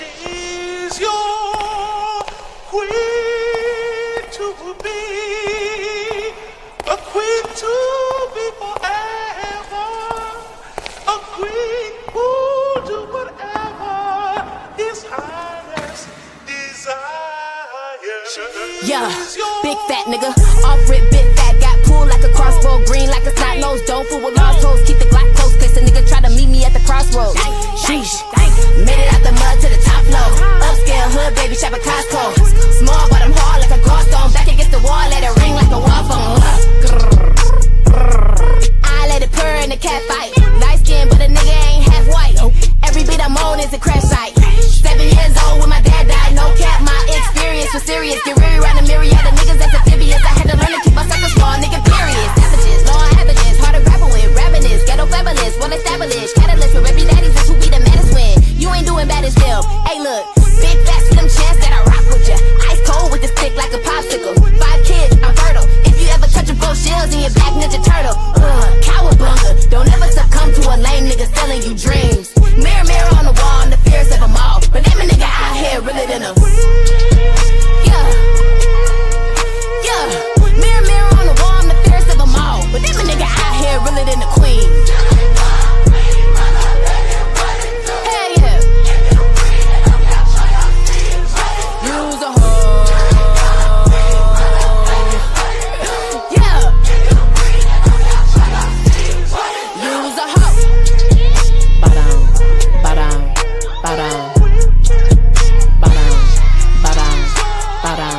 She's your queen to be, a queen to be forever, a queen who'll do whatever His Highness desires. Yeah, big fat nigga, off rip, big fat, got pulled like a crossbow, green like a snot nose, don't fool with lost hoes, keep the Glock close, case a nigga try to meet me at the crossroads. Sheesh, made it out the mud to the top floor, upscale hood, baby, shop at Costco, small but I'm hard like a gallstone, back against the wall, let it ring like a wall phone. I let it purr in the cat fight, light skin but a nigga ain't half white, every beat I'm on is a crash site, 7 years old when my dad died, no cap, my experience was serious, get weary around the myriad of niggas that's amphibious, I had to learn to keep my circle small, nigga period, savages, law averages, hard to grapple with, ravenous, ghetto fabulous, well established, catalyst for every daddies, that's who be the maddest when, you ain't doing bad as them, hey look, big fat slim chance that I rock with ya, ice cold with the stick like a popsicle, 5 kids, I'm fertile, if you ever touch a both shells in your back, Ninja Turtle, cowabunga, don't ever succumb to a lame nigga selling you dreams, mirror, mirror on the wall, I'm the fierce of them all, but them a nigga out here realer than a, yeah, mirror, mirror on the wall, I'm the fierce of them all, but them a nigga out here realer than the queen. Hell yeah. Use a hoe. Yeah. Use a hoe. Ba-dum, ba-dum, ba-dum. Ba-dum, ba-dum, ba-dum.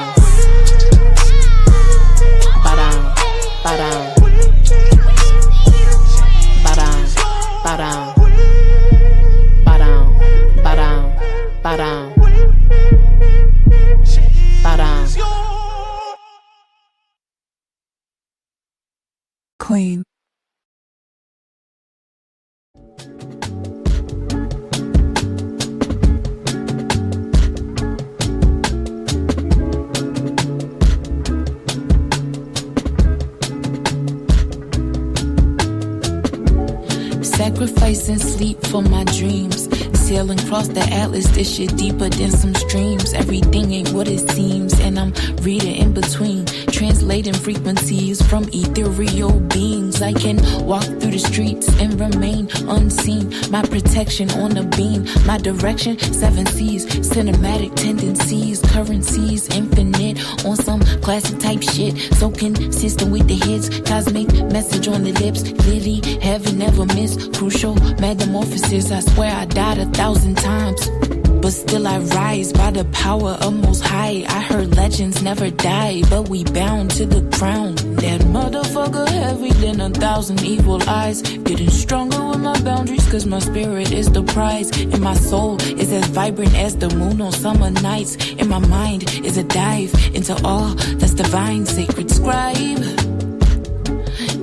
Ba-dum, ba-dum. Ba-dum, ba-dum. Ba-dum, ba-dum, ba-dum. Ba-dum. Queen. Sacrificing sleep for my dreams. Sailing across the atlas, this shit deeper than some streams. Everything ain't what it seems, and I'm reading in between, translating frequencies from ethereal beings. I can walk through the streets and remain unseen. My protection on a beam, my direction 7 seas. Cinematic tendencies, currencies infinite on some classic type shit. So consistent with the hits, cosmic message on the lips. Clearly heaven never missed. Crucial metamorphosis, I swear I died 1,000 times, but still I rise by the power of Most High. I heard legends never die, but we bound to the crown. That motherfucker heavy than 1,000 evil eyes. Getting stronger with my boundaries, cause my spirit is the prize. And my soul is as vibrant as the moon on summer nights. And my mind is a dive into all that's divine. Sacred scribe,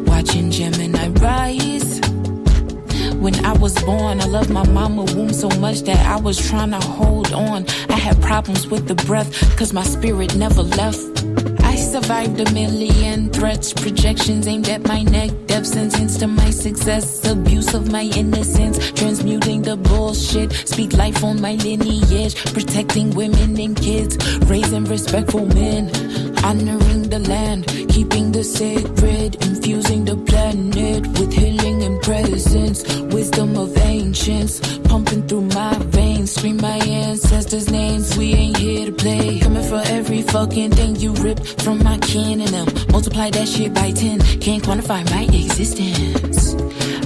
watching Gemini rise. When I was born, I loved my mama womb so much that I was trying to hold on. I had problems with the breath, cause my spirit never left. I survived 1,000,000 threats, projections aimed at my neck, death sentence to my success, abuse of my innocence, transmuting the bullshit, speak life on my lineage, protecting women and kids, raising respectful men, honoring the land, keeping the sacred, infusing the planet with healing and presence, wisdom of ancients, pumping through my veins, scream my ancestors' names, we ain't here to play, coming for every fucking thing you ripped from my kin and them, multiply that shit by 10, can't quantify my existence.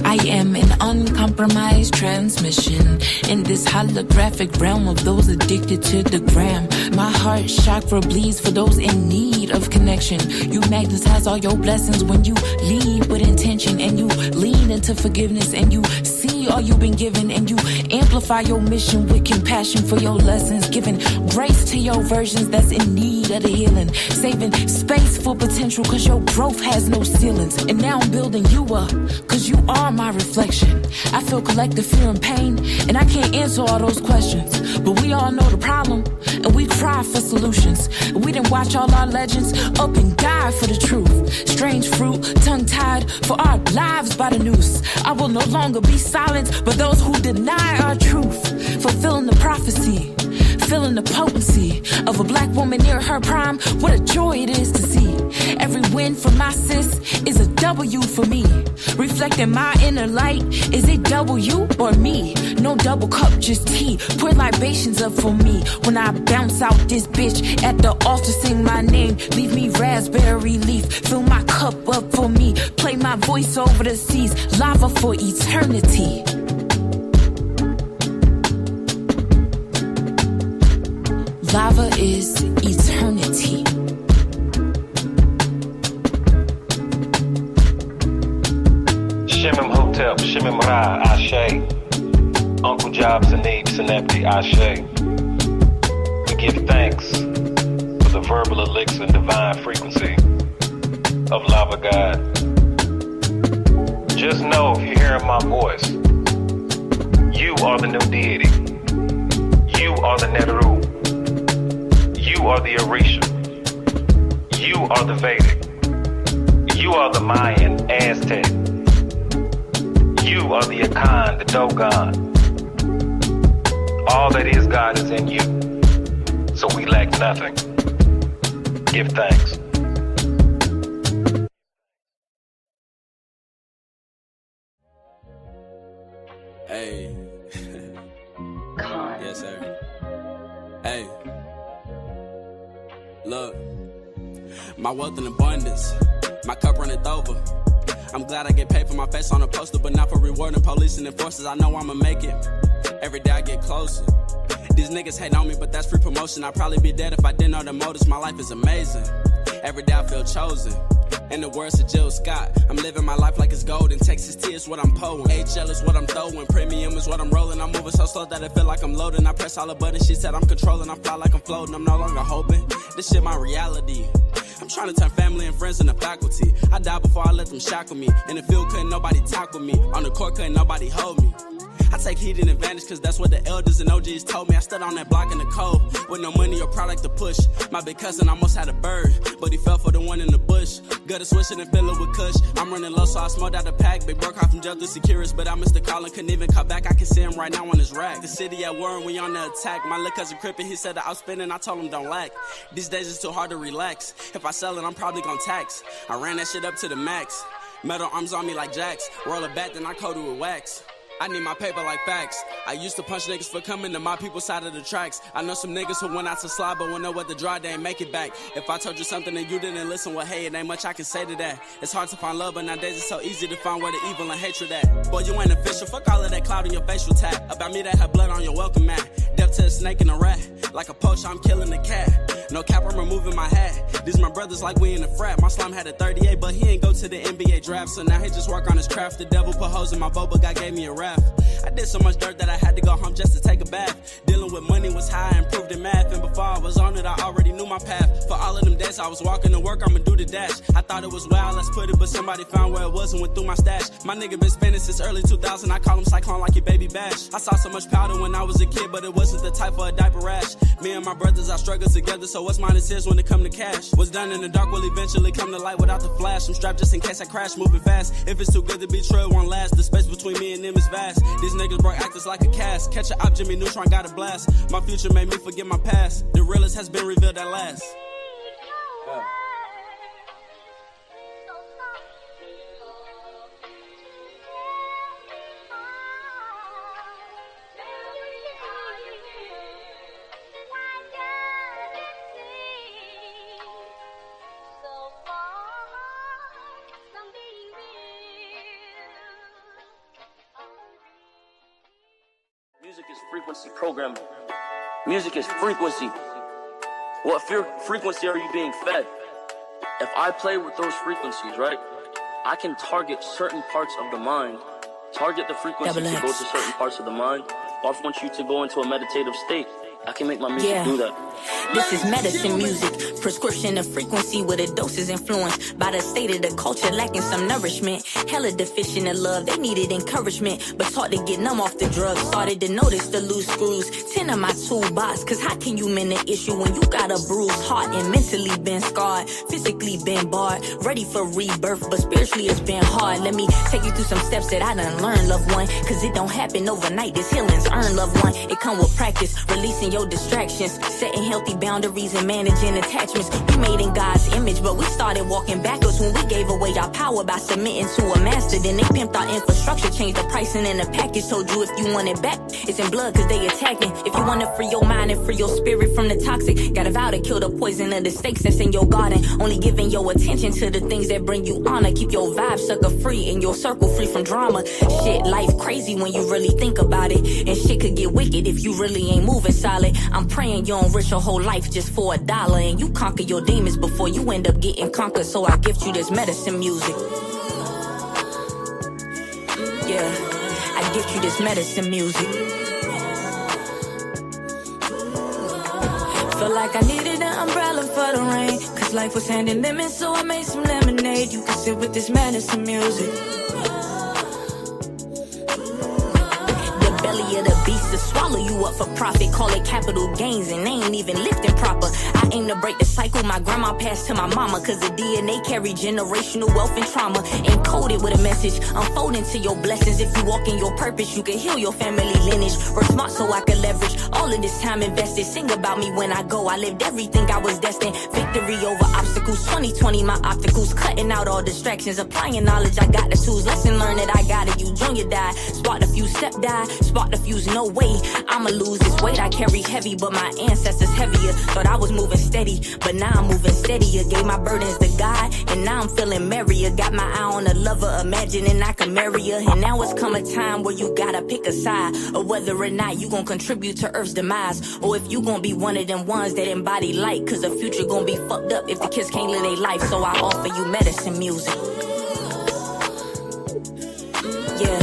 I am an uncompromised transmission in this holographic realm of those addicted to the gram. My heart chakra bleeds for those in need of connection. You magnetize all your blessings when you lead with intention, and you lean into forgiveness, and you see all you've been given, and you amplify your mission with compassion for your lessons, giving grace to your versions that's in need of the healing, saving space for potential cause your growth has no ceilings. And now I'm building you up cause you are my reflection. I feel collective fear and pain, and I can't answer all those questions, but we all know the problem, and we cry for solutions. We didn't watch all our legends up and die for the truth. Strange fruit, tongue-tied for our lives by the noose. I will no longer be silent, but those who deny our truth, fulfilling the prophecy. feeling the potency of a black woman near her prime. What a joy it is to see. Every win for my sis is a W for me. Reflecting my inner light, is it W or me? No double cup, just tea. Pour libations up for me. When I bounce out this bitch at the altar, sing my name. Leave me raspberry leaf. Fill my cup up for me. Play my voice over the seas. Lava for eternity. Lava is eternity. Shimim Hotep, Shimim Ra, Ashe. Uncle Jobs and Abe Synapti, Ashe. We give thanks for the verbal elixir and divine frequency of Lava God. Just know if you're hearing my voice, you are the new deity. You are the Neteru. You are the Orisha. You are the Vedic. You are the Mayan, Aztec. You are the Akan, the Dogon. All that is God is in you. So we lack nothing. Give thanks. Hey. Yes, sir. Hey. Look. My wealth in abundance. My cup runneth over. I'm glad I get paid for my face on a poster, but not for rewarding police and enforcers. I know I'ma make it. Every day I get closer. These niggas hate on me, but that's free promotion. I'd probably be dead if I didn't know the motives. My life is amazing. Every day I feel chosen. In the words of Jill Scott, I'm living my life like it's golden. Texas T is what I'm pulling. HL is what I'm throwing. Premium is what I'm rolling. I'm moving so slow that I feel like I'm loading. I press all the buttons. She said I'm controlling. I fly like I'm floating. I'm no longer hoping. This shit my reality. I'm trying to turn family and friends into faculty. I died before I let them shackle me. In the field couldn't nobody tackle me. On the court couldn't nobody hold me. I take heed and advantage cause that's what the elders and OGs told me. I stood on that block in the cold with no money or product to push. My big cousin almost had a bird, but he fell for the one in the bush. Gutter swishing and fill it with kush. I'm running low so I smoked out the pack. Big broke off from jail through Securus, but I missed the call and couldn't even call back. I can see him right now on his rack. The city at war and we on the attack. My little cousin crippin', he said that I was spinning. I told him don't lack. These days it's too hard to relax. If I sell it, I'm probably gon' tax. I ran that shit up to the max. Metal arms on me like jacks. Roll it back, then I coat it with wax. I need my paper like facts. I used to punch niggas for coming to my people's side of the tracks. I know some niggas who went out to slide, but when know what the draw, they ain't make it back. If I told you something and you didn't listen, well, hey, it ain't much I can say to that. It's hard to find love, but nowadays it's so easy to find where the evil and hatred at. Boy, you ain't official. Fuck all of that cloud in your facial tag. About me that had blood on your welcome mat. Death to a snake and a rat. Like a poacher, I'm killing a cat. No cap, I'm removing my hat. These my brothers like we in the frat. My slime had a 38, but he ain't go to the NBA draft. So now he just work on his craft. The devil put holes in my boat, but God gave me a raft. I did so much dirt that I had to go home just to take a bath. Dealing with money was high, I improved in math. And before I was on it, I already knew my path. For all of them days I was walking to work, I'ma do the dash. I thought it was wild, let's put it, but somebody found where it was and went through my stash. My nigga been spinning since early 2000, I call him Cyclone like your baby bash. I saw so much powder when I was a kid, but it wasn't the type for a diaper rash. Me and my brothers, I struggle together, so what's mine is his when it come to cash. What's done in the dark will eventually come to light without the flash. I'm strapped just in case I crash, moving fast. If it's too good to be true, it won't last. The space between me and them is vast. These niggas broke actors like a cast. Catch a op, Jimmy Neutron got a blast. My future made me forget my past. The realest has been revealed at last. Music is frequency programming. Music is frequency. What frequency are you being fed? If I play with those frequencies, right, I can target certain parts of the mind. Target the frequency to go to certain parts of the mind. Or if I want you to go into a meditative state, I can make my music do that. This is medicine music, prescription of frequency with a doses influenced by the state of the culture lacking some nourishment. Hella deficient of love, they needed encouragement, but taught to get numb off the drugs. Started to notice the loose screws, 10 of my toolbox, cause how can you mend the issue when you got a bruised heart and mentally been scarred, physically been barred, ready for rebirth, but spiritually it's been hard. Let me take you through some steps that I done learned, loved one, cause it don't happen overnight, this healing's earned, loved one. It come with practice, releasing your distractions, setting healthy boundaries and managing attachments. We made in God's image, but we started walking backwards when we gave away our power by submitting to a master. Then they pimped our infrastructure, changed the pricing in the package. Told you if you want it back, it's in blood cause they attacking. If you wanna free your mind and free your spirit from the toxic, gotta vow to kill the poison of the snakes that's in your garden. Only giving your attention to the things that bring you honor. Keep your vibe sucker free and your circle free from drama. Shit, life crazy when you really think about it. And shit could get wicked if you really ain't moving solid. I'm praying you don't risk your whole life just for $1. And you conquer your demons before you end up getting conquered. So I gift you this medicine music. Yeah, I gift you this medicine music. Felt like I needed an umbrella for the rain, cause life was handing lemons, so I made some lemonade. You can sit with this medicine music. Belly of the beast to swallow you up for profit. Call it capital gains and they ain't even lifting proper. I aim to break the cycle my grandma passed to my mama, cause the DNA carry generational wealth and trauma. Encoded with a message, unfolding to your blessings. If you walk in your purpose, you can heal your family lineage. Work smart so I can leverage all of this time invested. Sing about me when I go, I lived everything I was destined. Victory over obstacles, 2020 my opticals. Cutting out all distractions, applying knowledge, I got the tools. Lesson learned that I got it, you junior die. Sparked a few, step die. Spark the fuse, no way, I'ma lose this weight. I carry heavy, but my ancestors heavier. Thought I was moving steady, but now I'm moving steadier. Gave my burdens to God, and now I'm feeling merrier. Got my eye on a lover, imagining I can marry her. And now it's come a time where you gotta pick a side, or whether or not you gon' contribute to Earth's demise, or if you gon' be one of them ones that embody light. Cause the future gon' be fucked up if the kids can't live their life. So I offer you medicine music. Yeah,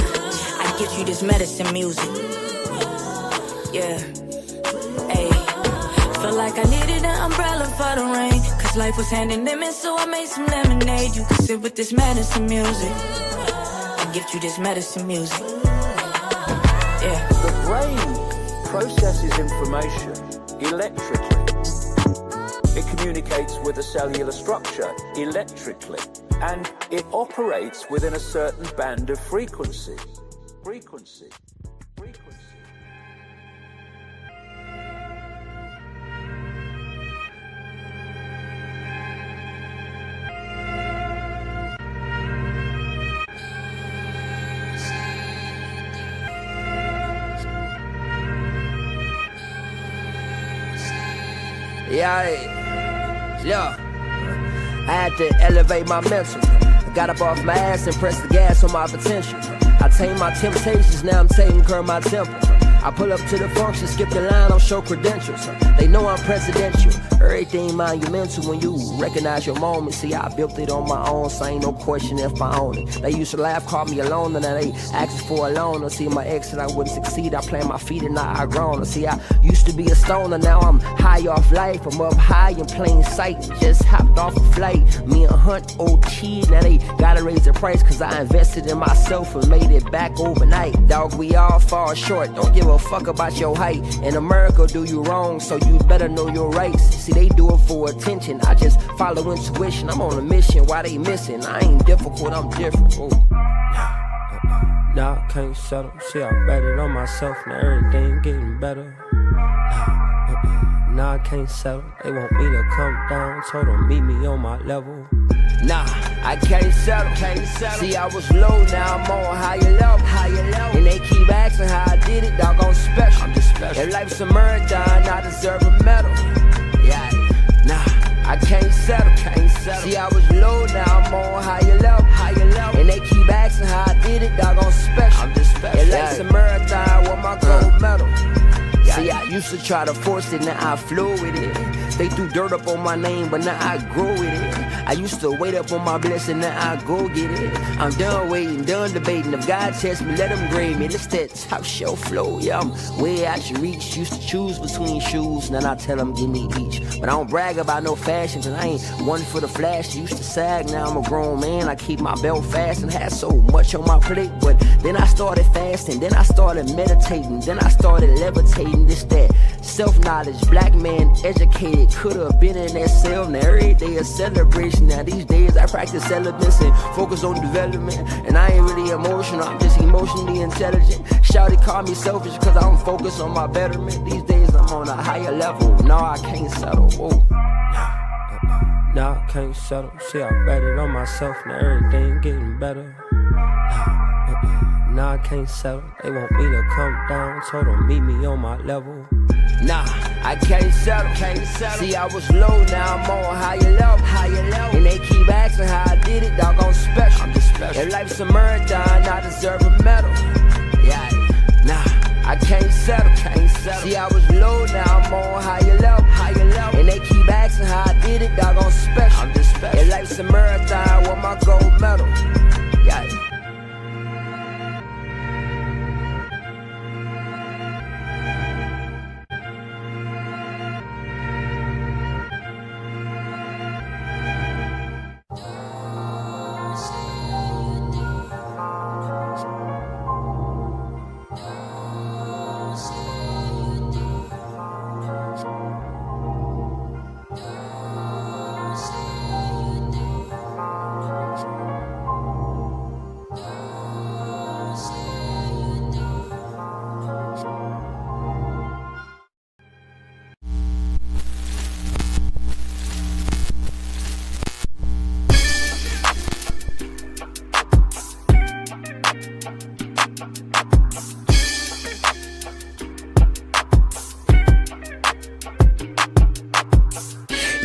I give you this medicine music. Yeah, ayy. Felt like I needed an umbrella for the rain, cause life was handing lemons, so I made some lemonade. You can sit with this medicine music. I gift you this medicine music. Yeah. The brain processes information electrically. It communicates with the cellular structure electrically, and it operates within a certain band of frequency. Frequency. Yeah. I had to elevate my mental. I got up off my ass and pressed the gas on my potential. I tamed my temptations, now I'm taking care of my temple. I pull up to the function, skip the line, I'll show credentials. They know I'm presidential. Everything monumental when you recognize your moment. See, I built it on my own, so ain't no question if I own it. They used to laugh, call me alone, and now they ask for a loan. See, my ex and I wouldn't succeed. I plant my feet and now I grown. See, I used to be a stoner, now I'm high off life. I'm up high in plain sight, just hopped off a flight. Me and Hunt, old kid, now they gotta raise the price, cause I invested in myself and made it back overnight. Dog, we all fall short, don't give a fuck about your height. In America, do you wrong, so you better know your rights. See, they do it for attention, I just follow intuition. I'm on a mission, why they missing? I ain't difficult, I'm different. Nah, I can't settle. See, I bet it on myself, now everything getting better. Nah, I can't settle. They want me to come down, told them meet me on my level. Nah, I can't settle. See, I was low, now I'm on higher level. And they keep asking how I did it, dog, I'm special. I'm just special. If life's a marathon, I deserve a medal. Yeah, nah, I can't settle. See, I was low, now I'm on higher level. And they keep asking how I did it, dog, I'm special. I'm just special. If life's a marathon, I want my gold medal. See, I used to try to force it, now I flow with it. They threw dirt up on my name, but now I grow with it. I used to wait up on my blessing, now I go get it. I'm done waiting, done debating. If God tests me, let him grade me. It's that top shelf flow, yeah, I'm way out your reach. Used to choose between shoes, now I tell them give me each. But I don't brag about no fashion, cause I ain't one for the flash. Used to sag, now I'm a grown man. I keep my belt fast and had so much on my plate. But then I started fasting, then I started meditating, then I started levitating. This that self-knowledge, black man educated, could've been in that cell. Now every day a celebration. Now these days I practice celibacy and focus on development. And I ain't really emotional, I'm just emotionally intelligent. Shawty call me selfish cause I don't focus on my betterment. These days I'm I'm on a higher level. No, I can't settle. Whoa. Nah, I can't settle. See, I bet it on myself. Now everything getting better. Nah, I can't settle. They want me to come down. Told them meet me on my level. Nah, I can't settle. See, I was low, now I'm on higher level. And they keep asking how I did it, dog, I'm special. If life's a marathon, I deserve a medal. Yeah, nah, I can't settle. See, I was low, now I'm on higher level. And they keep asking how I did it, dog, I'm special. If life's a marathon, want my gold medal. Yeah.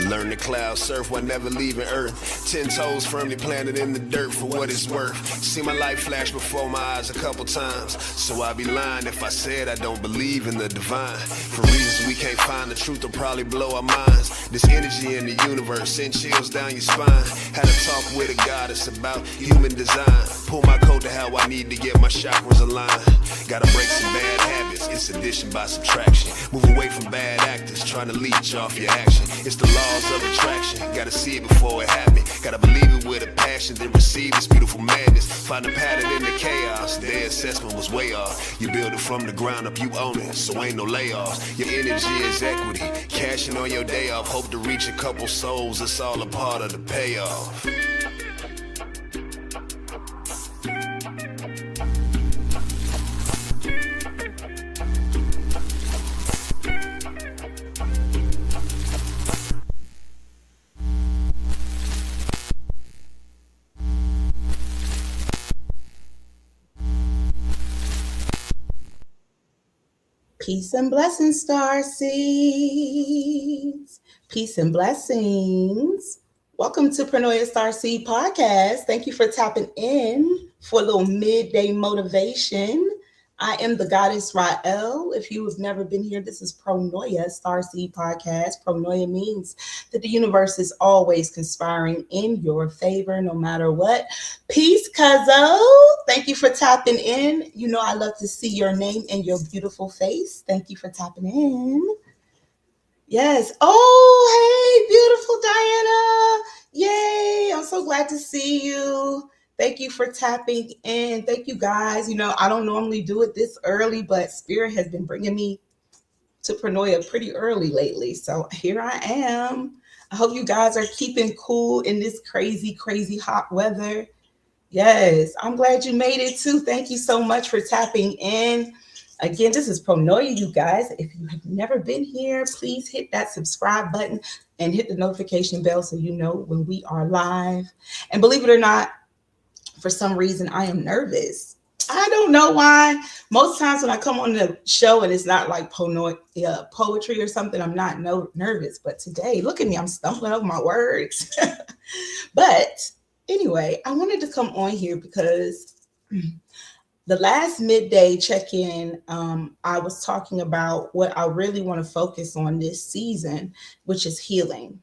Learn to cloud surf while never leaving Earth. 10 toes firmly planted in the dirt for what it's worth. See my life flash before my eyes a couple times, so I'd be lying if I said I don't believe in the divine. For reasons we can't find, the truth will probably blow our minds. This energy in the universe send chills down your spine. Had a talk with a goddess about human design. Pull my coat to how I need to get my chakras aligned. Gotta break some bad habits, it's addition by subtraction. Move away from bad actors, trying to leech off your action. It's the laws of attraction, gotta see it before it happens. Gotta believe it with a passion, then receive this beautiful madness. Find a pattern in the chaos, their assessment was way off. You build it from the ground up, you own it, so ain't no layoffs. Your energy is equity, cashing on your day off. Hope to reach a couple souls, it's all a part of the payoff. Peace and blessings, star seeds. Peace and blessings. Welcome to Pranoia Star Seed Podcast. Thank you for tapping in for a little midday motivation. I am the goddess Rael. If you have never been here, this is Pranoia Star Seed Podcast. Pranoia means that the universe is always conspiring in your favor, no matter what. Peace, Cuzzo. Thank you for tapping in. You know I love to see your name and your beautiful face. Thank you for tapping in. Yes. Oh, hey, beautiful Diana. Yay. I'm so glad to see you. Thank you for tapping in. Thank you, guys. You know, I don't normally do it this early, but Spirit has been bringing me to Pranoia pretty early lately. So here I am. I hope you guys are keeping cool in this crazy, crazy hot weather. Yes, I'm glad you made it too. Thank you so much for tapping in. Again, this is Pranoia, you guys. If you have never been here, please hit that subscribe button and hit the notification bell so you know when we are live. And believe it or not, for some reason, I am nervous. I don't know why. Most times when I come on the show and it's not like poetry or something, I'm not nervous. But today, look at me, I'm stumbling over my words. But anyway, I wanted to come on here because the last midday check-in, I was talking about what I really want to focus on this season, which is healing.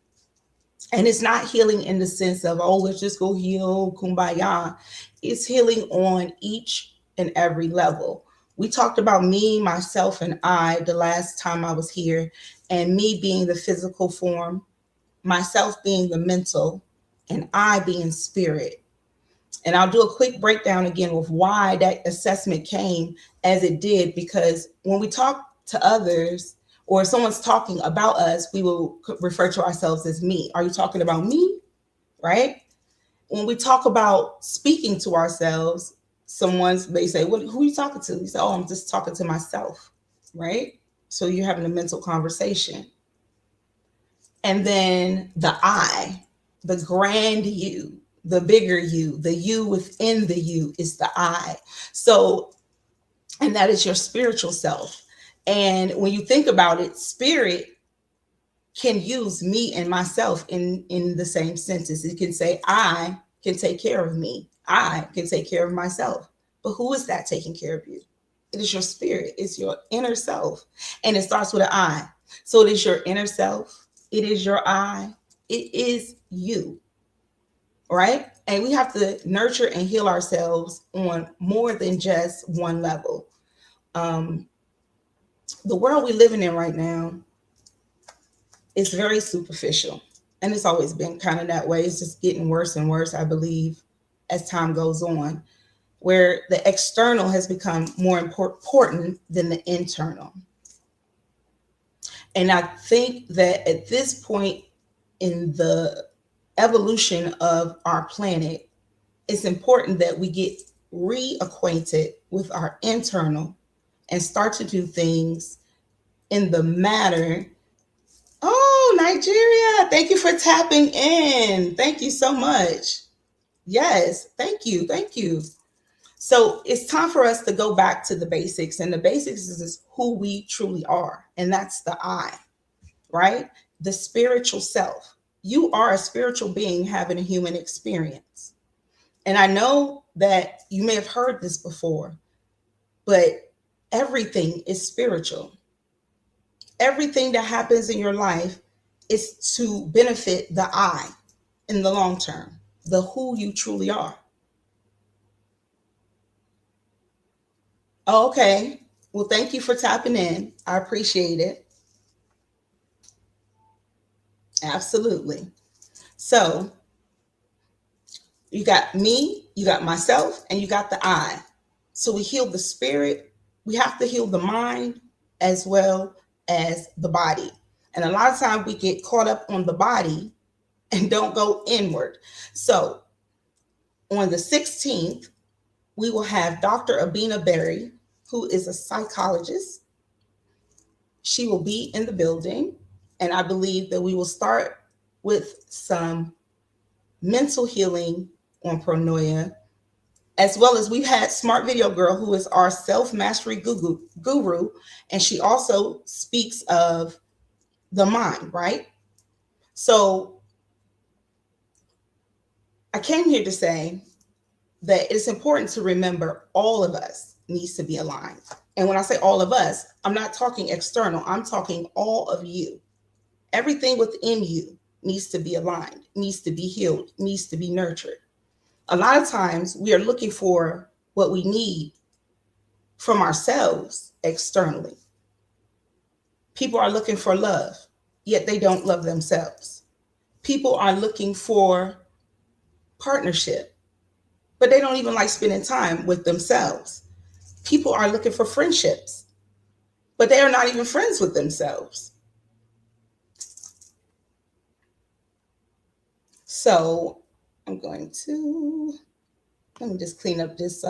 And it's not healing in the sense of, oh, let's just go heal, kumbaya. It's healing on each and every level. We talked about me, myself, and I the last time I was here, and me being the physical form, myself being the mental, and I being spirit. And I'll do a quick breakdown again with why that assessment came as it did, because when we talk to others, or if someone's talking about us, we will refer to ourselves as me. Are you talking about me? Right? When we talk about speaking to ourselves, someone may say, who are you talking to? You say, oh, I'm just talking to myself. Right? So you're having a mental conversation. And then the I, the grand you, the bigger you, the you within the you is the I. So, and that is your spiritual self. And when you think about it, spirit can use me and myself in the same sentence. It can say, I can take care of me. I can take care of myself. But who is that taking care of you? It is your spirit. It's your inner self. And it starts with an I. So it is your inner self. It is your I. It is you. Right? And we have to nurture and heal ourselves on more than just one level. The world we're living in right now is very superficial. And it's always been kind of that way. It's just getting worse and worse, I believe, as time goes on, where the external has become more important than the internal. And I think that at this point in the evolution of our planet, it's important that we get reacquainted with our internal and start to do things in the matter. Oh, Nigeria, thank you for tapping in. Thank you so much. Yes, thank you. Thank you. So it's time for us to go back to the basics. And the basics is who we truly are. And that's the I, right? The spiritual self. You are a spiritual being having a human experience. And I know that you may have heard this before, but everything is spiritual. Everything that happens in your life is to benefit the I in the long term, the who you truly are. Oh, okay. Well, thank you for tapping in. I appreciate it. Absolutely. So you got me, you got myself, and you got the I. So we heal the spirit. We have to heal the mind as well as the body. And a lot of times we get caught up on the body and don't go inward. So on the 16th, we will have Dr. Abina Berry, who is a psychologist. She will be in the building. And I believe that we will start with some mental healing on pronoia, as well as we've had Smart Video Girl, who is our self-mastery guru, and she also speaks of the mind, right? So I came here to say that it's important to remember all of us needs to be aligned. And when I say all of us, I'm not talking external. I'm talking all of you. Everything within you needs to be aligned, needs to be healed, needs to be nurtured. A lot of times we are looking for what we need from ourselves externally. People are looking for love, yet they don't love themselves. People are looking for partnership, but they don't even like spending time with themselves. People are looking for friendships, but they are not even friends with themselves. So I'm going to, let me just clean up this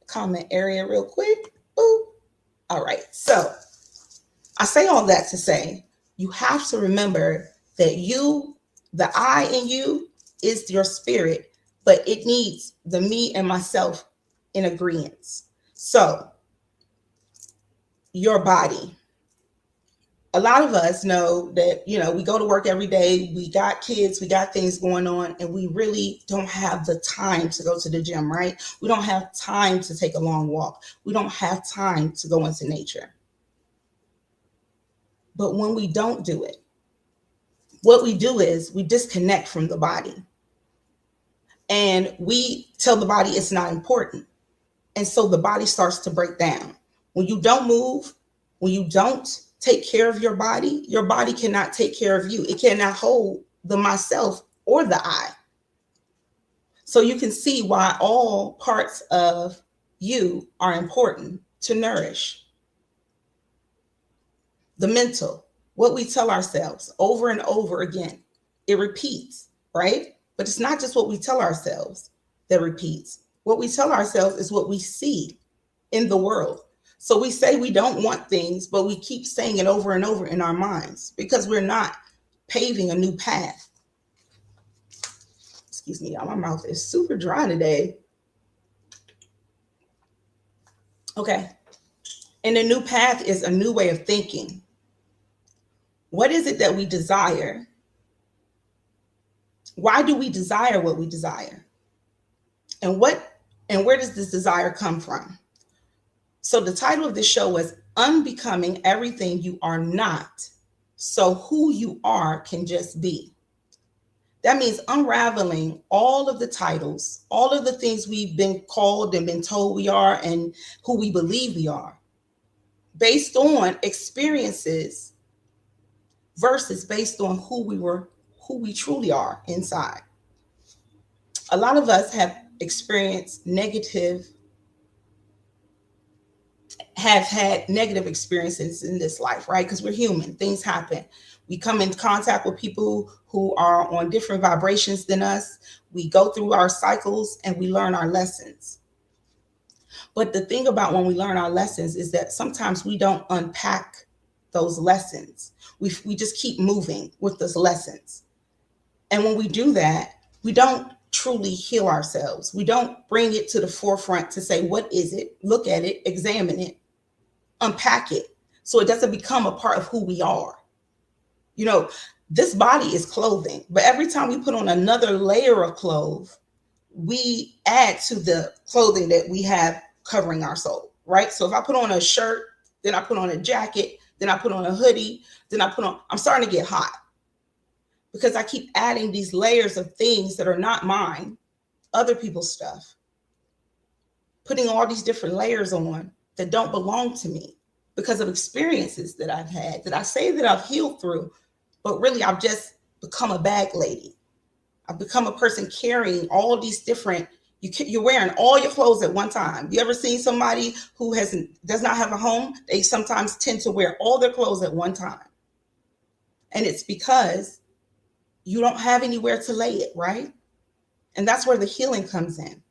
comment area real quick. Ooh. All right. So I say all that to say, you have to remember that you, the I in you is your spirit, but it needs the me and myself in agreement. So your body. A lot of us know that, we go to work every day, we got kids, we got things going on, and we really don't have the time to go to the gym, right? We don't have time to take a long walk. We don't have time to go into nature. But when we don't do it, what we do is we disconnect from the body. And we tell the body it's not important. And so the body starts to break down. When you don't move, when you don't take care of your body cannot take care of you. It cannot hold the myself or the I. So you can see why all parts of you are important to nourish. The mental, what we tell ourselves over and over again, it repeats, right? But it's not just what we tell ourselves that repeats. What we tell ourselves is what we see in the world. So we say we don't want things, but we keep saying it over and over in our minds because we're not paving a new path. Excuse me, y'all, my mouth is super dry today. Okay. And a new path is a new way of thinking. What is it that we desire? Why do we desire what we desire? And where does this desire come from? So the title of this show was Unbecoming Everything You Are Not, so who you are can just be. That means unraveling all of the titles, all of the things we've been called and been told we are and who we believe we are, based on experiences versus based on who we truly are inside. A lot of us have experienced have had negative experiences in this life, right? Because we're human, things happen. We come in contact with people who are on different vibrations than us. We go through our cycles and we learn our lessons. But the thing about when we learn our lessons is that sometimes we don't unpack those lessons. We just keep moving with those lessons. And when we do that, we don't truly heal ourselves. We don't bring it to the forefront to say, what is it? Look at it, examine it, unpack it, so it doesn't become a part of who we are. You know, this body is clothing, but every time we put on another layer of clothes, we add to the clothing that we have covering our soul, right? So if I put on a shirt, then I put on a jacket, then I put on a hoodie, I'm starting to get hot because I keep adding these layers of things that are not mine, other people's stuff, putting all these different layers on that don't belong to me because of experiences that I've had, that I say that I've healed through, but really I've just become a bag lady. I've become a person carrying all these different, you're wearing all your clothes at one time. You ever seen somebody who does not have a home? They sometimes tend to wear all their clothes at one time. And it's because you don't have anywhere to lay it, right? And that's where the healing comes in.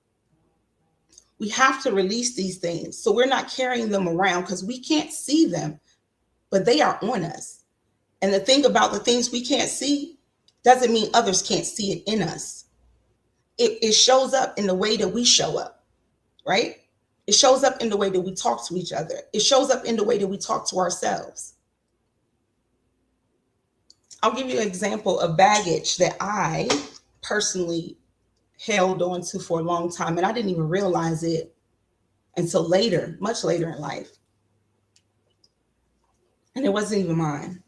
We have to release these things so we're not carrying them around because we can't see them, but they are on us. And the thing about the things we can't see doesn't mean others can't see it in us. It shows up in the way that we show up, right? It shows up in the way that we talk to each other. It shows up in the way that we talk to ourselves. I'll give you an example of baggage that I personally held on to for a long time, and I didn't even realize it until later, much later in life. And it wasn't even mine.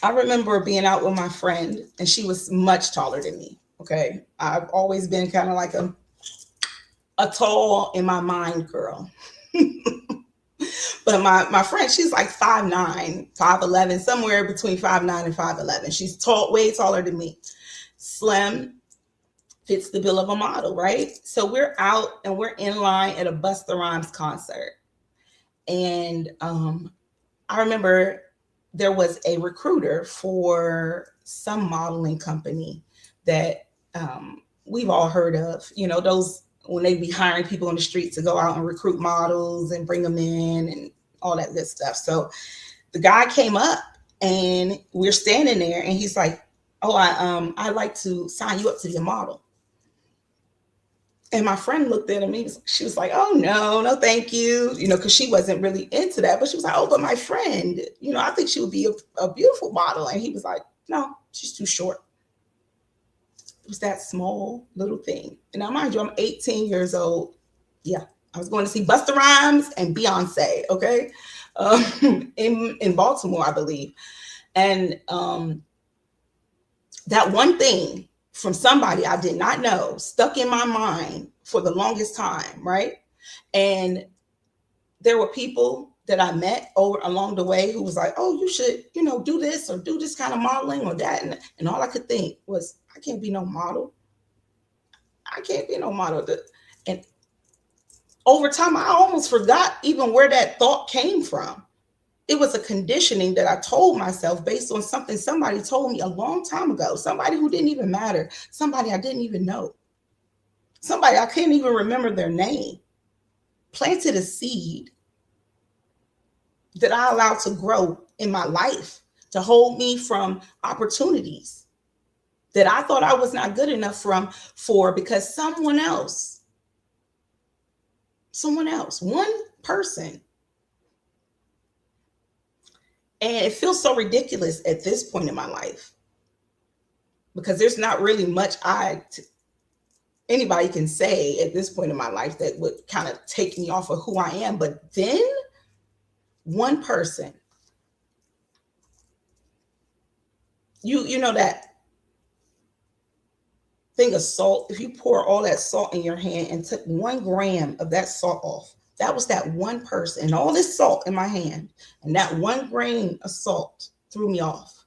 I remember being out with my friend, and she was much taller than me. Okay. I've always been kind of like a tall in my mind girl. But my friend, she's like 5'9", 5'11", somewhere between 5'9" and 5'11". She's tall, way taller than me. Slim, fits the bill of a model, right? So we're out and we're in line at a Busta Rhymes concert. And I remember there was a recruiter for some modeling company that we've all heard of, you know, those when they be hiring people on the street to go out and recruit models and bring them in and all that good stuff. So the guy came up and we're standing there and he's like, oh, I'd like to sign you up to be a model. And my friend looked at me. She was like, oh, no, thank you. You know, because she wasn't really into that. But she was like, oh, but my friend, you know, I think she would be a beautiful model. And he was like, no, she's too short. It was that small little thing. And now, mind you, I'm 18 years old. Yeah, I was going to see Busta Rhymes and Beyonce, okay, in Baltimore, I believe. And that one thing from somebody I did not know stuck in my mind for the longest time, right? And there were people that I met along the way who was like, oh, you should, you know, do this or do this kind of modeling or that. And all I could think was, I can't be no model. I can't be no model. And over time, I almost forgot even where that thought came from. It was a conditioning that I told myself based on something somebody told me a long time ago. Somebody who didn't even matter. Somebody I didn't even know. Somebody I couldn't even remember their name. planted a seed that I allowed to grow in my life to hold me from opportunities that I thought I was not good enough for because someone else, one person. And it feels so ridiculous at this point in my life because there's not really much anybody can say at this point in my life that would kind of take me off of who I am. But then one person, you know that thing of salt, if you pour all that salt in your hand and took 1 gram of that salt off, that was that one person and all this salt in my hand, and that 1 grain of salt threw me off.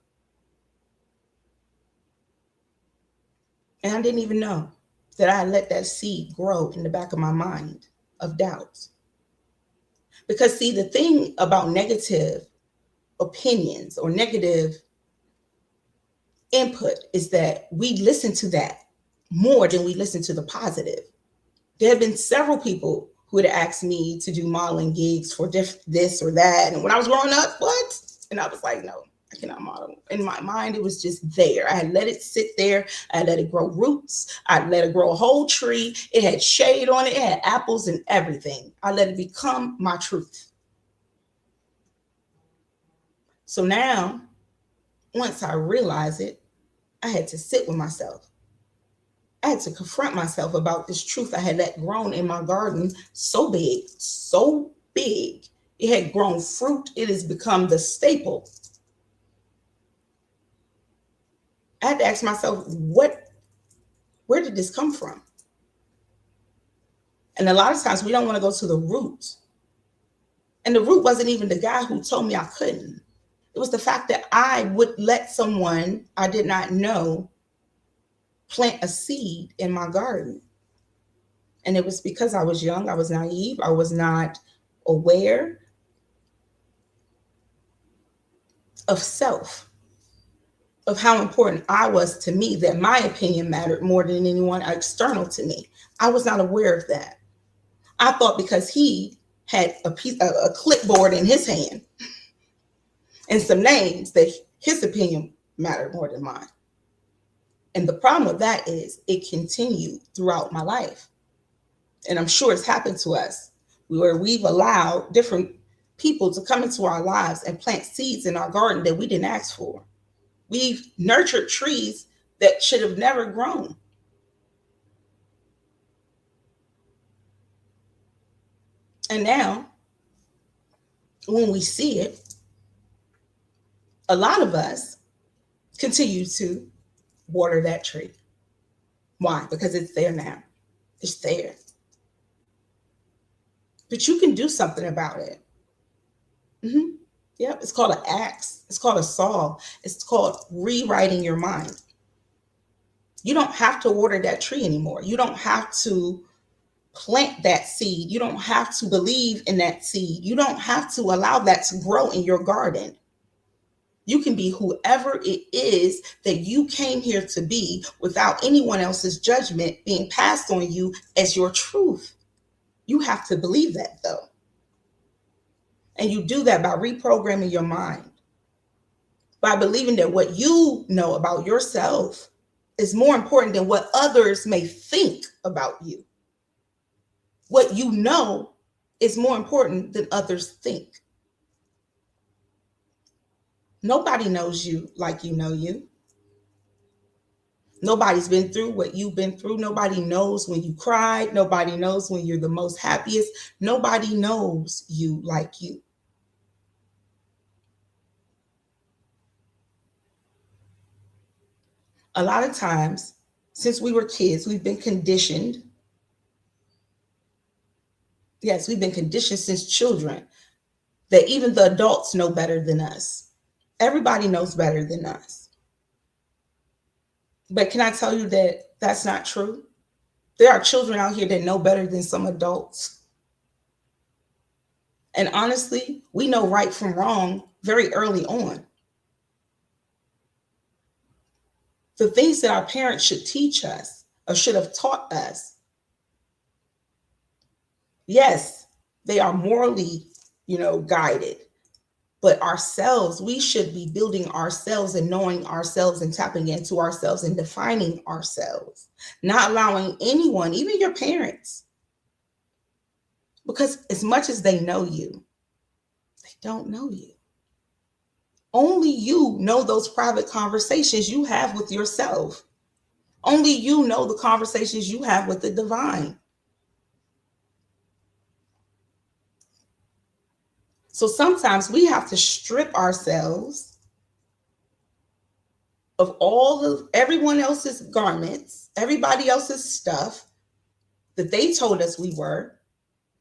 And I didn't even know that I let that seed grow in the back of my mind of doubt. Because see, the thing about negative opinions or negative input is that we listen to that more than we listen to the positive. There have been several people who had asked me to do modeling gigs for this or that. And when I was growing up, what? And I was like, no, I cannot model. In my mind, it was just there. I had let it sit there. I had let it grow roots. I let it grow a whole tree. It had shade on it. It had apples and everything. I let it become my truth. So now, once I realized it, I had to sit with myself. I had to confront myself about this truth I had let grown in my garden so big. It had grown fruit. It has become the staple. I had to ask myself, where did this come from? And a lot of times we don't want to go to the root. And the root wasn't even the guy who told me I couldn't. It was the fact that I would let someone I did not know plant a seed in my garden. And it was because I was young, I was naive, I was not aware of self, of how important I was to me, that my opinion mattered more than anyone external to me. I was not aware of that. I thought because he had a clipboard in his hand and some names that his opinion mattered more than mine. And the problem with that is it continued throughout my life. And I'm sure it's happened to us where we've allowed different people to come into our lives and plant seeds in our garden that we didn't ask for. We've nurtured trees that should have never grown. And now, when we see it, a lot of us continue to water that tree. Why? Because it's there now. It's there. But you can do something about it. Yep, it's called an axe. It's called a saw. It's called rewriting your mind. You don't have to water that tree anymore. You don't have to plant that seed. You don't have to believe in that seed. You don't have to allow that to grow in your garden. You can be whoever it is that you came here to be without anyone else's judgment being passed on you as your truth. You have to believe that, though. And you do that by reprogramming your mind, by believing that what you know about yourself is more important than what others may think about you. What you know is more important than others think. Nobody knows you like you know you. Nobody's been through what you've been through. Nobody knows when you cried. Nobody knows when you're the most happiest. Nobody knows you like you. A lot of times, since we were kids, we've been conditioned. Yes, we've been conditioned since children that even the adults know better than us. Everybody knows better than us. But can I tell you that that's not true? There are children out here that know better than some adults. And honestly, we know right from wrong very early on. The things that our parents should teach us or should have taught us. Yes, They are morally, guided. But ourselves, we should be building ourselves and knowing ourselves and tapping into ourselves and defining ourselves, not allowing anyone, even your parents, because as much as they know you, they don't know you. Only you know those private conversations you have with yourself. Only you know the conversations you have with the divine. So sometimes we have to strip ourselves of all of everyone else's garments, everybody else's stuff that they told us we were,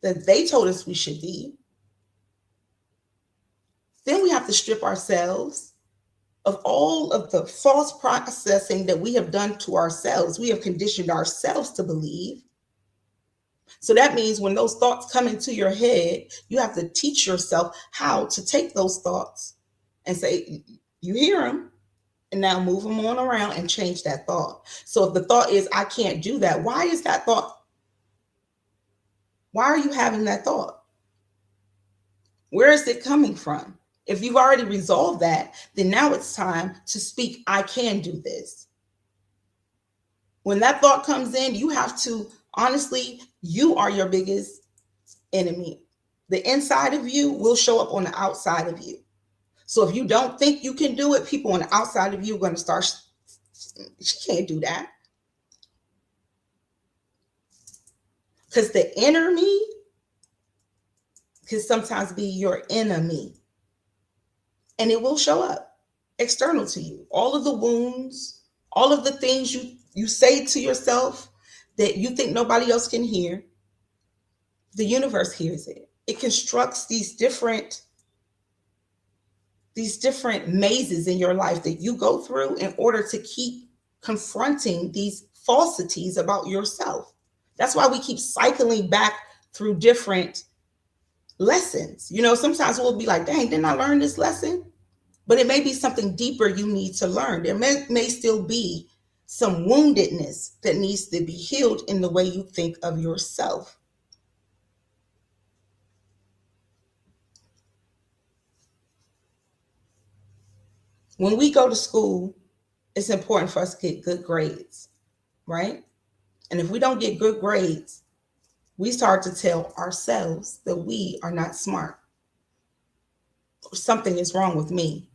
that they told us we should be. Then we have to strip ourselves of all of the false processing that we have done to ourselves. We have conditioned ourselves to believe. So that means when those thoughts come into your head, you have to teach yourself how to take those thoughts and say, you hear them, and now move them on around and change that thought. So if the thought is, I can't do that, why is that thought? Why are you having that thought? Where is it coming from? If you've already resolved that, then now it's time to speak, I can do this. When that thought comes in, you have to, honestly, you are your biggest enemy. The inside of you will show up on the outside of you. So if you don't think you can do it, people on the outside of you are going to start, she can't do that. Because the inner me can sometimes be your enemy. And it will show up external to you. All of the wounds, all of the things you say to yourself that you think nobody else can hear, the universe hears it. It constructs these different mazes in your life that you go through in order to keep confronting these falsities about yourself. That's why we keep cycling back through different lessons. Sometimes we'll be like, dang, didn't I learn this lesson? But it may be something deeper you need to learn. There may still be some woundedness that needs to be healed in the way you think of yourself. When we go to school, it's important for us to get good grades, right? And if we don't get good grades, we start to tell ourselves that we are not smart. Something is wrong with me.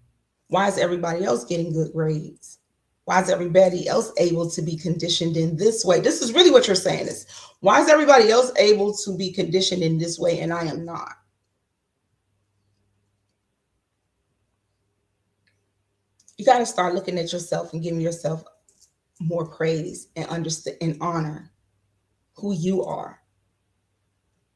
Why is everybody else getting good grades? Why is everybody else able to be conditioned in this way? This is really what you're saying is, why is everybody else able to be conditioned in this way and I am not? You got to start looking at yourself and giving yourself more praise and understand and honor who you are.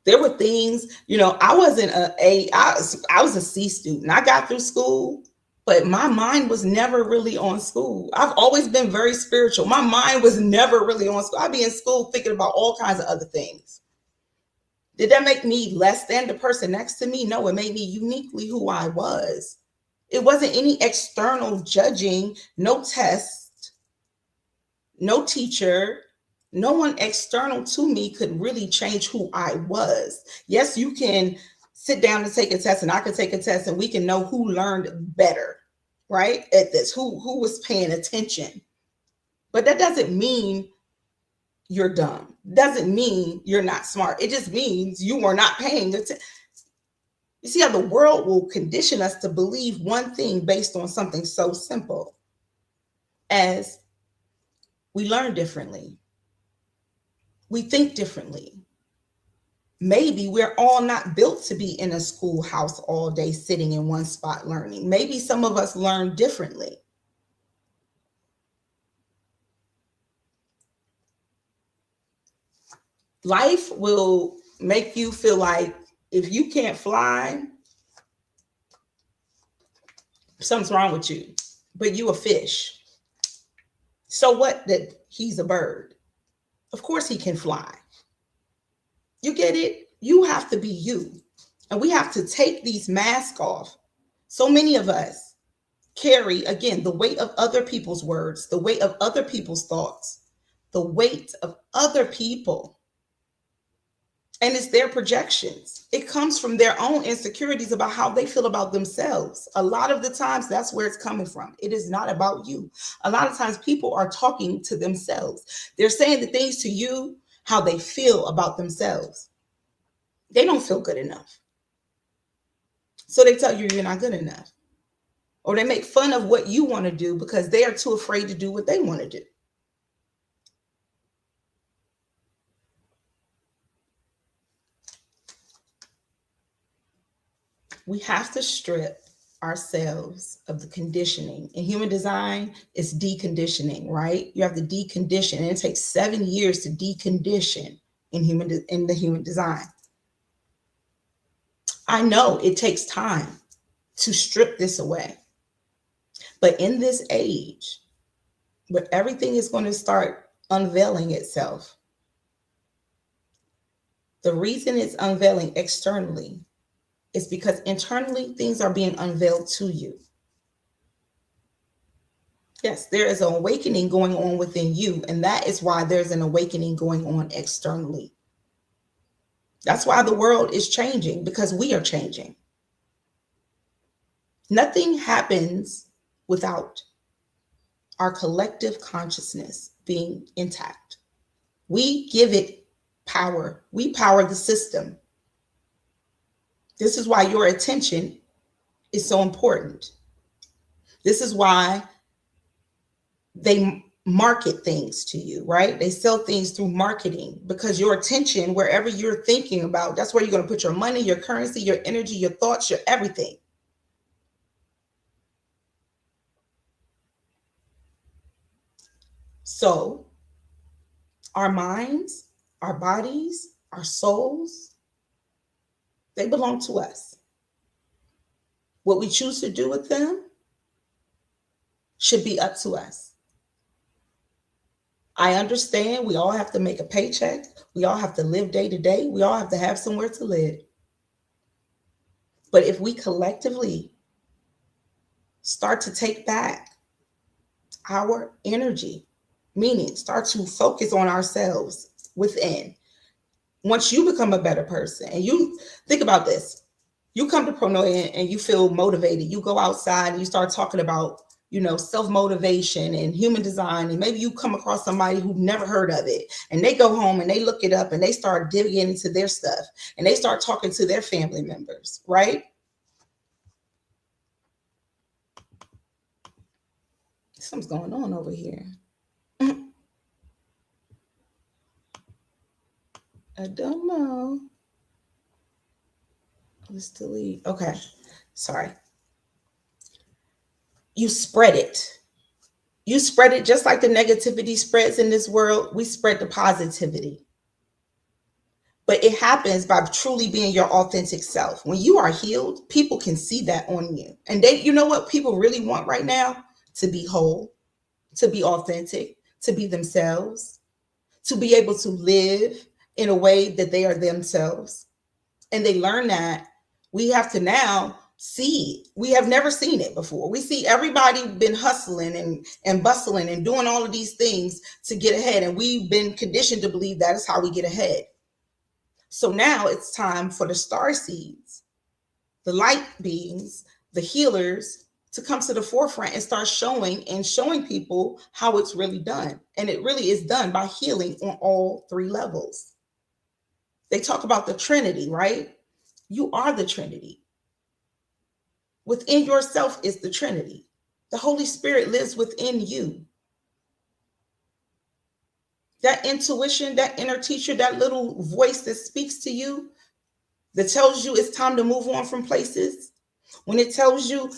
There were things, I wasn't I was a C student. I got through school, but my mind was never really on school. I've always been very spiritual. My mind was never really on school. I'd be in school thinking about all kinds of other things. Did that make me less than the person next to me? No, it made me uniquely who I was. It wasn't any external judging, no test, no teacher. No one external to me could really change who I was. Yes, you can sit down and take a test, and I could take a test, and we can know who learned better, right? At this, who was paying attention. But that doesn't mean you're dumb. Doesn't mean you're not smart. It just means you are not paying attention. You see how the world will condition us to believe one thing based on something so simple as we learn differently. We think differently. Maybe we're all not built to be in a schoolhouse all day sitting in one spot learning. Maybe some of us learn differently. Life will make you feel like if you can't fly, something's wrong with you, but you a fish. So what that he's a bird? Of course he can fly. You get it? You have to be you. And we have to take these masks off. So many of us carry, again, the weight of other people's words, the weight of other people's thoughts, the weight of other people. And it's their projections. It comes from their own insecurities about how they feel about themselves. A lot of the times, that's where it's coming from. It is not about you. A lot of times people are talking to themselves. They're saying the things to you, how they feel about themselves. They don't feel good enough. So they tell you you're not good enough. Or they make fun of what you want to do because they are too afraid to do what they want to do. We have to strip ourselves of the conditioning. In human design, it's deconditioning, right? You have to decondition, and it takes 7 years to decondition in the human design. I know it takes time to strip this away. But in this age, where everything is going to start unveiling itself, the reason it's unveiling externally is because internally things are being unveiled to you. Yes, there is an awakening going on within you, and that is why there's an awakening going on externally. That's why the world is changing, because we are changing. Nothing happens without our collective consciousness being intact. We give it power. We power the system. This is why your attention is so important. This is why they market things to you, right? They sell things through marketing, because your attention, wherever you're thinking about, that's where you're going to put your money, your currency, your energy, your thoughts, your everything. So our minds, our bodies, our souls, they belong to us. What we choose to do with them should be up to us. I understand we all have to make a paycheck. We all have to live day to day. We all have to have somewhere to live. But if we collectively start to take back our energy, meaning start to focus on ourselves within, once you become a better person, and you think about this, you come to Pronoia and you feel motivated. You go outside and you start talking about, self-motivation and human design. And maybe you come across somebody who've never heard of it, and they go home and they look it up and they start digging into their stuff and they start talking to their family members, right? Something's going on over here. I don't know. Let's delete. Okay. Sorry. You spread it. You spread it just like the negativity spreads in this world. We spread the positivity. But it happens by truly being your authentic self. When you are healed, people can see that on you. And you know what people really want right now? To be whole, to be authentic, to be themselves, to be able to live in a way that they are themselves. And they learn that we have to now see. We have never seen it before. We see everybody been hustling and bustling and doing all of these things to get ahead. And we've been conditioned to believe that is how we get ahead. So now it's time for the star seeds, the light beings, the healers, to come to the forefront and start showing people how it's really done. And it really is done by healing on all 3 levels. They talk about the Trinity, right? You are the Trinity. Within yourself is the Trinity. The Holy Spirit lives within you. That intuition, that inner teacher, that little voice that speaks to you, that tells you it's time to move on from places, when it tells you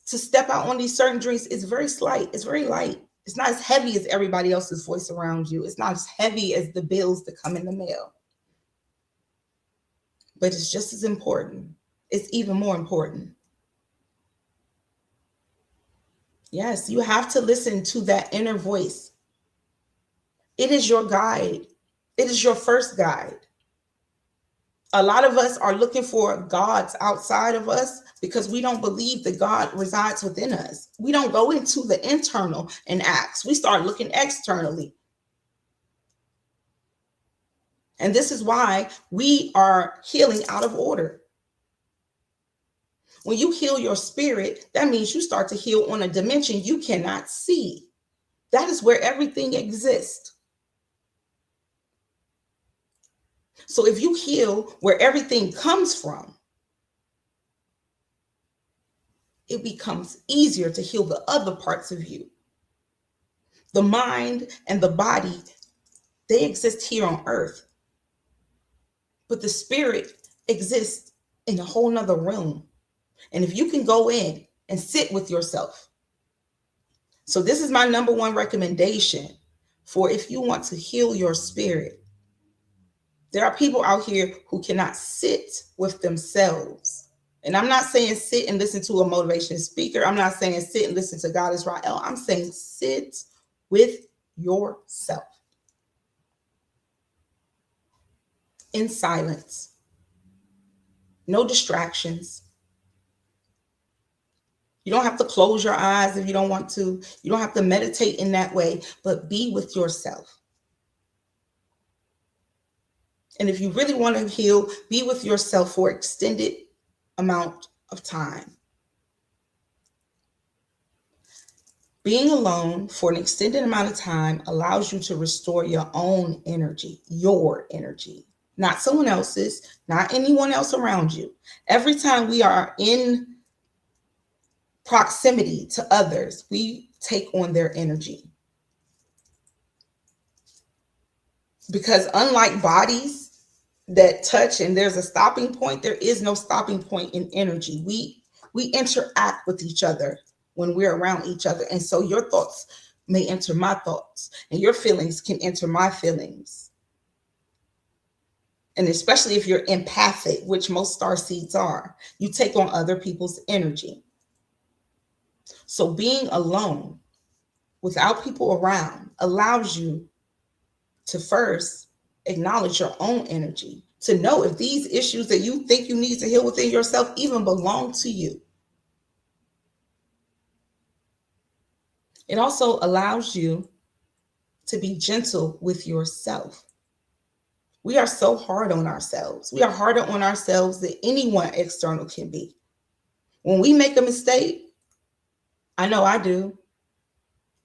to step out on these certain dreams, it's very slight. It's very light. It's not as heavy as everybody else's voice around you. It's not as heavy as the bills that come in the mail. But it's just as important. It's even more important. Yes, you have to listen to that inner voice. It is your guide. It is your first guide. A lot of us are looking for gods outside of us because we don't believe that God resides within us. We don't go into the internal and ask. We start looking externally. And this is why we are healing out of order. When you heal your spirit, that means you start to heal on a dimension you cannot see. That is where everything exists. So if you heal where everything comes from, it becomes easier to heal the other parts of you. The mind and the body, they exist here on earth. But the spirit exists in a whole nother room. And if you can go in and sit with yourself. So this is my number one recommendation for if you want to heal your spirit. There are people out here who cannot sit with themselves. And I'm not saying sit and listen to a motivation speaker. I'm not saying sit and listen to God Israel. I'm saying sit with yourself in silence. No distractions. You don't have to close your eyes if you don't want to. You don't have to meditate in that way, but be with yourself. And if you really want to heal, be with yourself for an extended amount of time. Being alone for an extended amount of time allows you to restore your own energy, not someone else's, not anyone else around you. Every time we are in proximity to others, we take on their energy. Because unlike bodies that touch and there's a stopping point, there is no stopping point in energy. We interact with each other when we're around each other. And so your thoughts may enter my thoughts, and your feelings can enter my feelings. And especially if you're empathic, which most starseeds are, you take on other people's energy. So being alone without people around allows you to first acknowledge your own energy, to know if these issues that you think you need to heal within yourself even belong to you. It also allows you to be gentle with yourself. We are so hard on ourselves. We are harder on ourselves than anyone external can be. When we make a mistake, I know I do,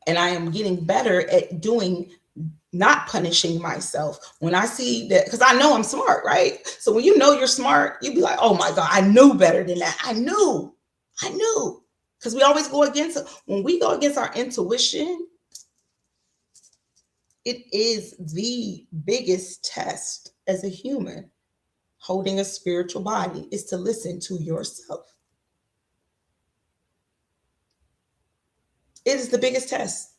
and I am getting better at not punishing myself. When I see that, because I know I'm smart, right? So when you know you're smart, you be like, oh my God, I knew better than that. I knew. Because we always go against it. When we go against our intuition, it is the biggest test as a human holding a spiritual body, is to listen to yourself. It is the biggest test.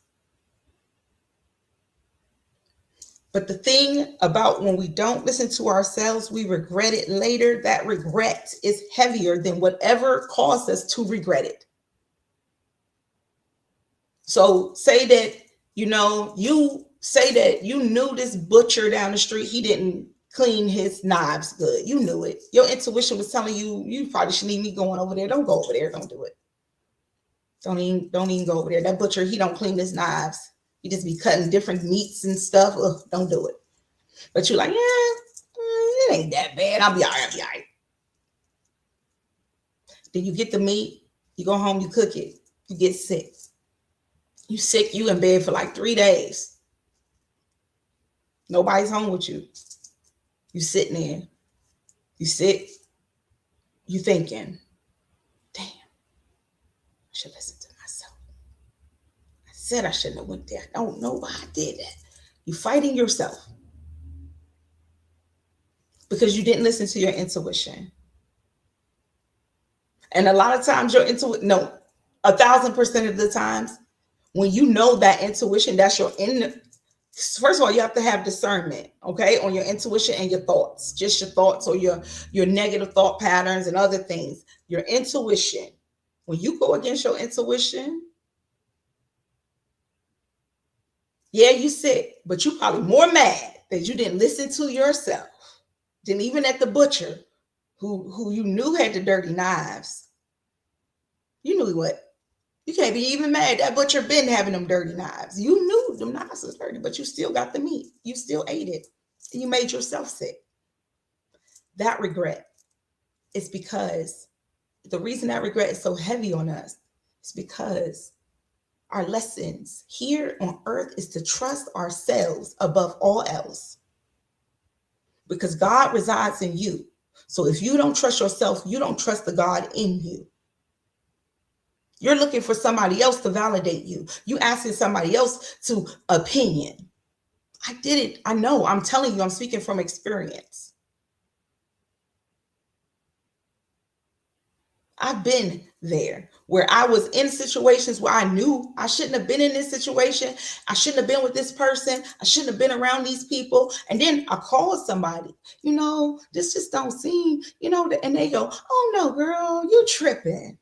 But the thing about when we don't listen to ourselves, we regret it later. That regret is heavier than whatever caused us to regret it. So say that, you say that you knew this butcher down the street, he didn't clean his knives good. You knew it. Your intuition was telling you, you probably shouldn't even be going over there. Don't go over there. Don't do it. Don't even go over there. That butcher, he don't clean his knives. He just be cutting different meats and stuff. Ugh, don't do it. But you're like, it ain't that bad. I'll be all right. Then you get the meat, you go home, you cook it, you get sick. You sick, you in bed for like 3 days. Nobody's home with you. You sitting there. You sit. You thinking, damn, I should listen to myself. I said I shouldn't have went there. I don't know why I did that. You're fighting yourself because you didn't listen to your intuition. And a lot of times 1,000% of the times, when you know that intuition, that's your first of all, you have to have discernment, okay, on your intuition and your thoughts, just your thoughts or your negative thought patterns and other things. Your intuition, when you go against your intuition, yeah, you sick, but you probably more mad that you didn't listen to yourself than even at the butcher who you knew had the dirty knives. You knew what? You can't be even mad. That butcher been having them dirty knives. You knew them knives was dirty, but you still got the meat. You still ate it. You made yourself sick. That regret is because the reason that regret is so heavy on us is because our lessons here on earth is to trust ourselves above all else. Because God resides in you. So if you don't trust yourself, you don't trust the God in you. You're looking for somebody else to validate you. You asking somebody else to opinion. I did it. I know. I'm telling you, I'm speaking from experience. I've been there where I was in situations where I knew I shouldn't have been in this situation. I shouldn't have been with this person. I shouldn't have been around these people. And then I called somebody, this just don't seem, and they go, oh no, girl, you tripping.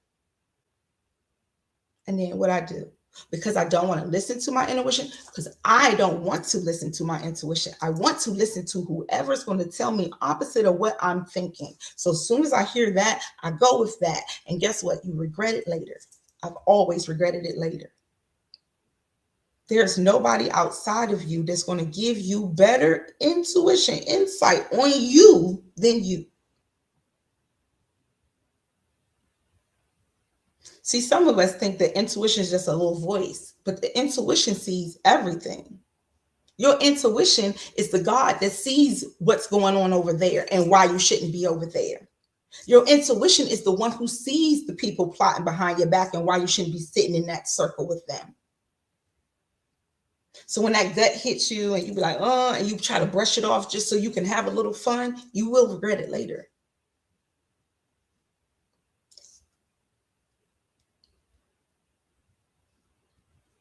And then what I do, because I don't want to listen to my intuition, because I don't want to listen to my intuition. I want to listen to whoever's going to tell me opposite of what I'm thinking. So as soon as I hear that, I go with that. And guess what? You regret it later. I've always regretted it later. There's nobody outside of you that's going to give you better intuition, insight on you than you. See, some of us think that intuition is just a little voice, but the intuition sees everything. Your intuition is the God that sees what's going on over there and why you shouldn't be over there. Your intuition is the one who sees the people plotting behind your back and why you shouldn't be sitting in that circle with them. So when that gut hits you and you be like, and you try to brush it off just so you can have a little fun, you will regret it later.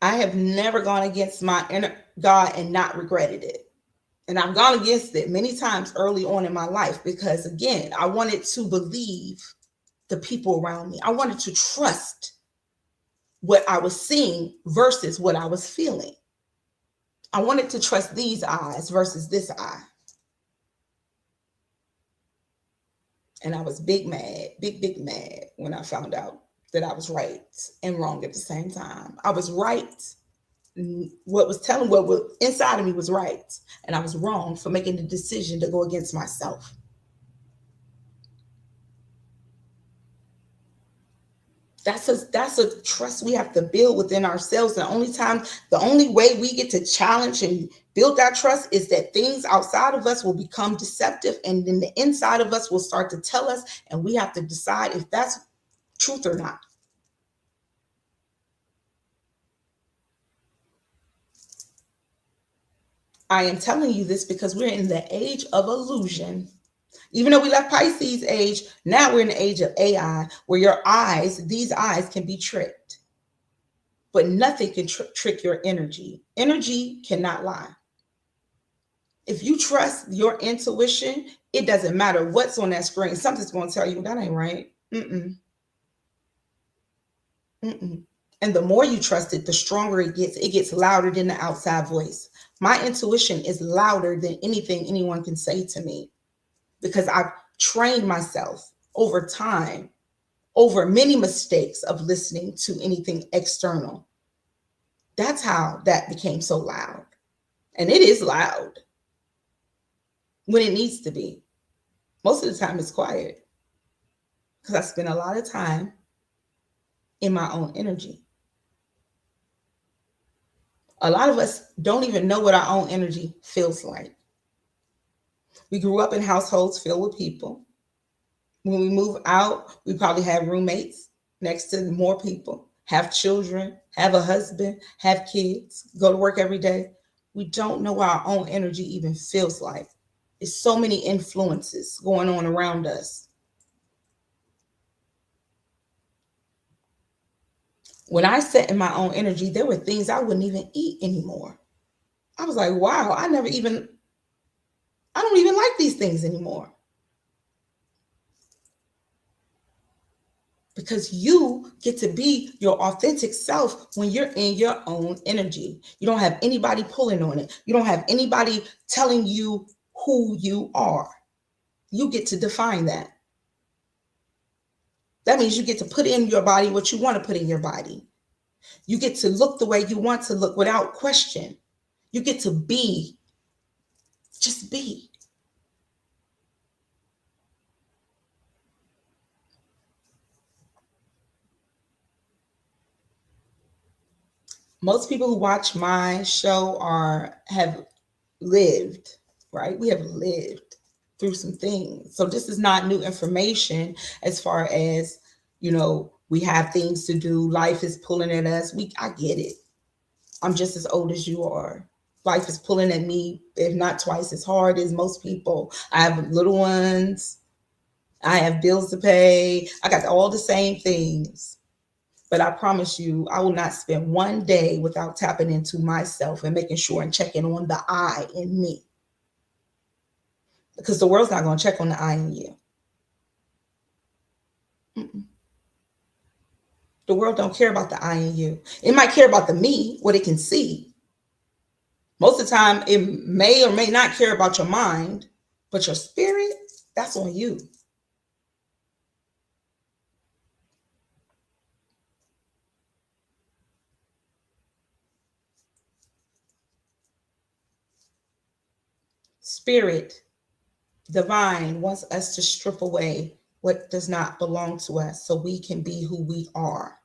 I have never gone against my inner God and not regretted it. And I've gone against it many times early on in my life because, again, I wanted to believe the people around me. I wanted to trust what I was seeing versus what I was feeling. I wanted to trust these eyes versus this eye. And I was big mad when I found out that I was right and wrong at the same time. I was right. What was inside of me was right. And I was wrong for making the decision to go against myself. That's a trust we have to build within ourselves. The only way we get to challenge and build that trust is that things outside of us will become deceptive, and then the inside of us will start to tell us, and we have to decide if that's truth or not. I am telling you this because we're in the age of illusion. Even though we left Pisces age, now we're in the age of AI, where these eyes can be tricked. But nothing can trick your energy. Energy cannot lie. If you trust your intuition, it doesn't matter what's on that screen. Something's going to tell you that ain't right. And the more you trust it, the stronger it gets. It gets louder than the outside voice. My intuition is louder than anything anyone can say to me, because I've trained myself over time, over many mistakes of listening to anything external. That's how that became so loud. And it is loud when it needs to be. Most of the time it's quiet because I spend a lot of time in my own energy. A lot of us don't even know what our own energy feels like. We grew up in households filled with people. When we move out, we probably have roommates next to more people, have children, have a husband, have kids, go to work every day. We don't know what our own energy even feels like. There's so many influences going on around us. When I sat in my own energy, there were things I wouldn't even eat anymore. I was like, wow, I don't even like these things anymore. Because you get to be your authentic self when you're in your own energy. You don't have anybody pulling on it. You don't have anybody telling you who you are. You get to define that. That means you get to put in your body what you want to put in your body. You get to look the way you want to look without question. You get to be Just be. Most people who watch my show have lived, right? We have lived through some things. So this is not new information as far as, we have things to do. Life is pulling at us. I get it. I'm just as old as you are. Life is pulling at me, if not twice as hard as most people. I have little ones. I have bills to pay. I got all the same things. But I promise you, I will not spend one day without tapping into myself and making sure and checking on the I in me. Because the world's not going to check on the I in you. Mm-mm. The world don't care about the I in you. It might care about the me, what it can see. Most of the time, it may or may not care about your mind, but your spirit, that's on you. Spirit, divine, wants us to strip away what does not belong to us so we can be who we are.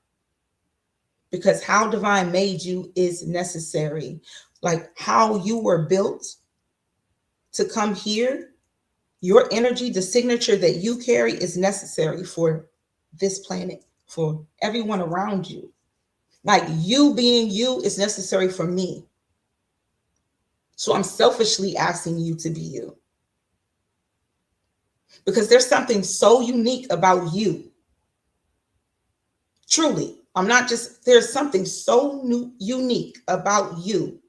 Because how divine made you is necessary. Like how you were built to come here, your energy, the signature that you carry is necessary for this planet, for everyone around you. Like you being you is necessary for me. So I'm selfishly asking you to be you. Because there's something so unique about you. Truly, there's something so unique about you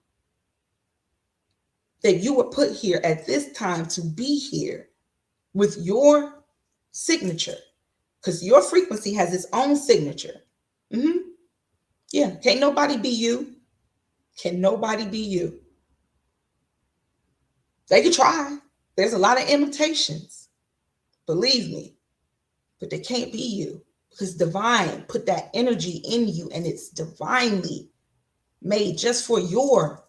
that you were put here at this time to be here with your signature. Because your frequency has its own signature. Mm-hmm. Yeah, can't nobody be you. Can nobody be you? They can try. There's a lot of imitations. Believe me. But they can't be you. Because divine put that energy in you and it's divinely made just for your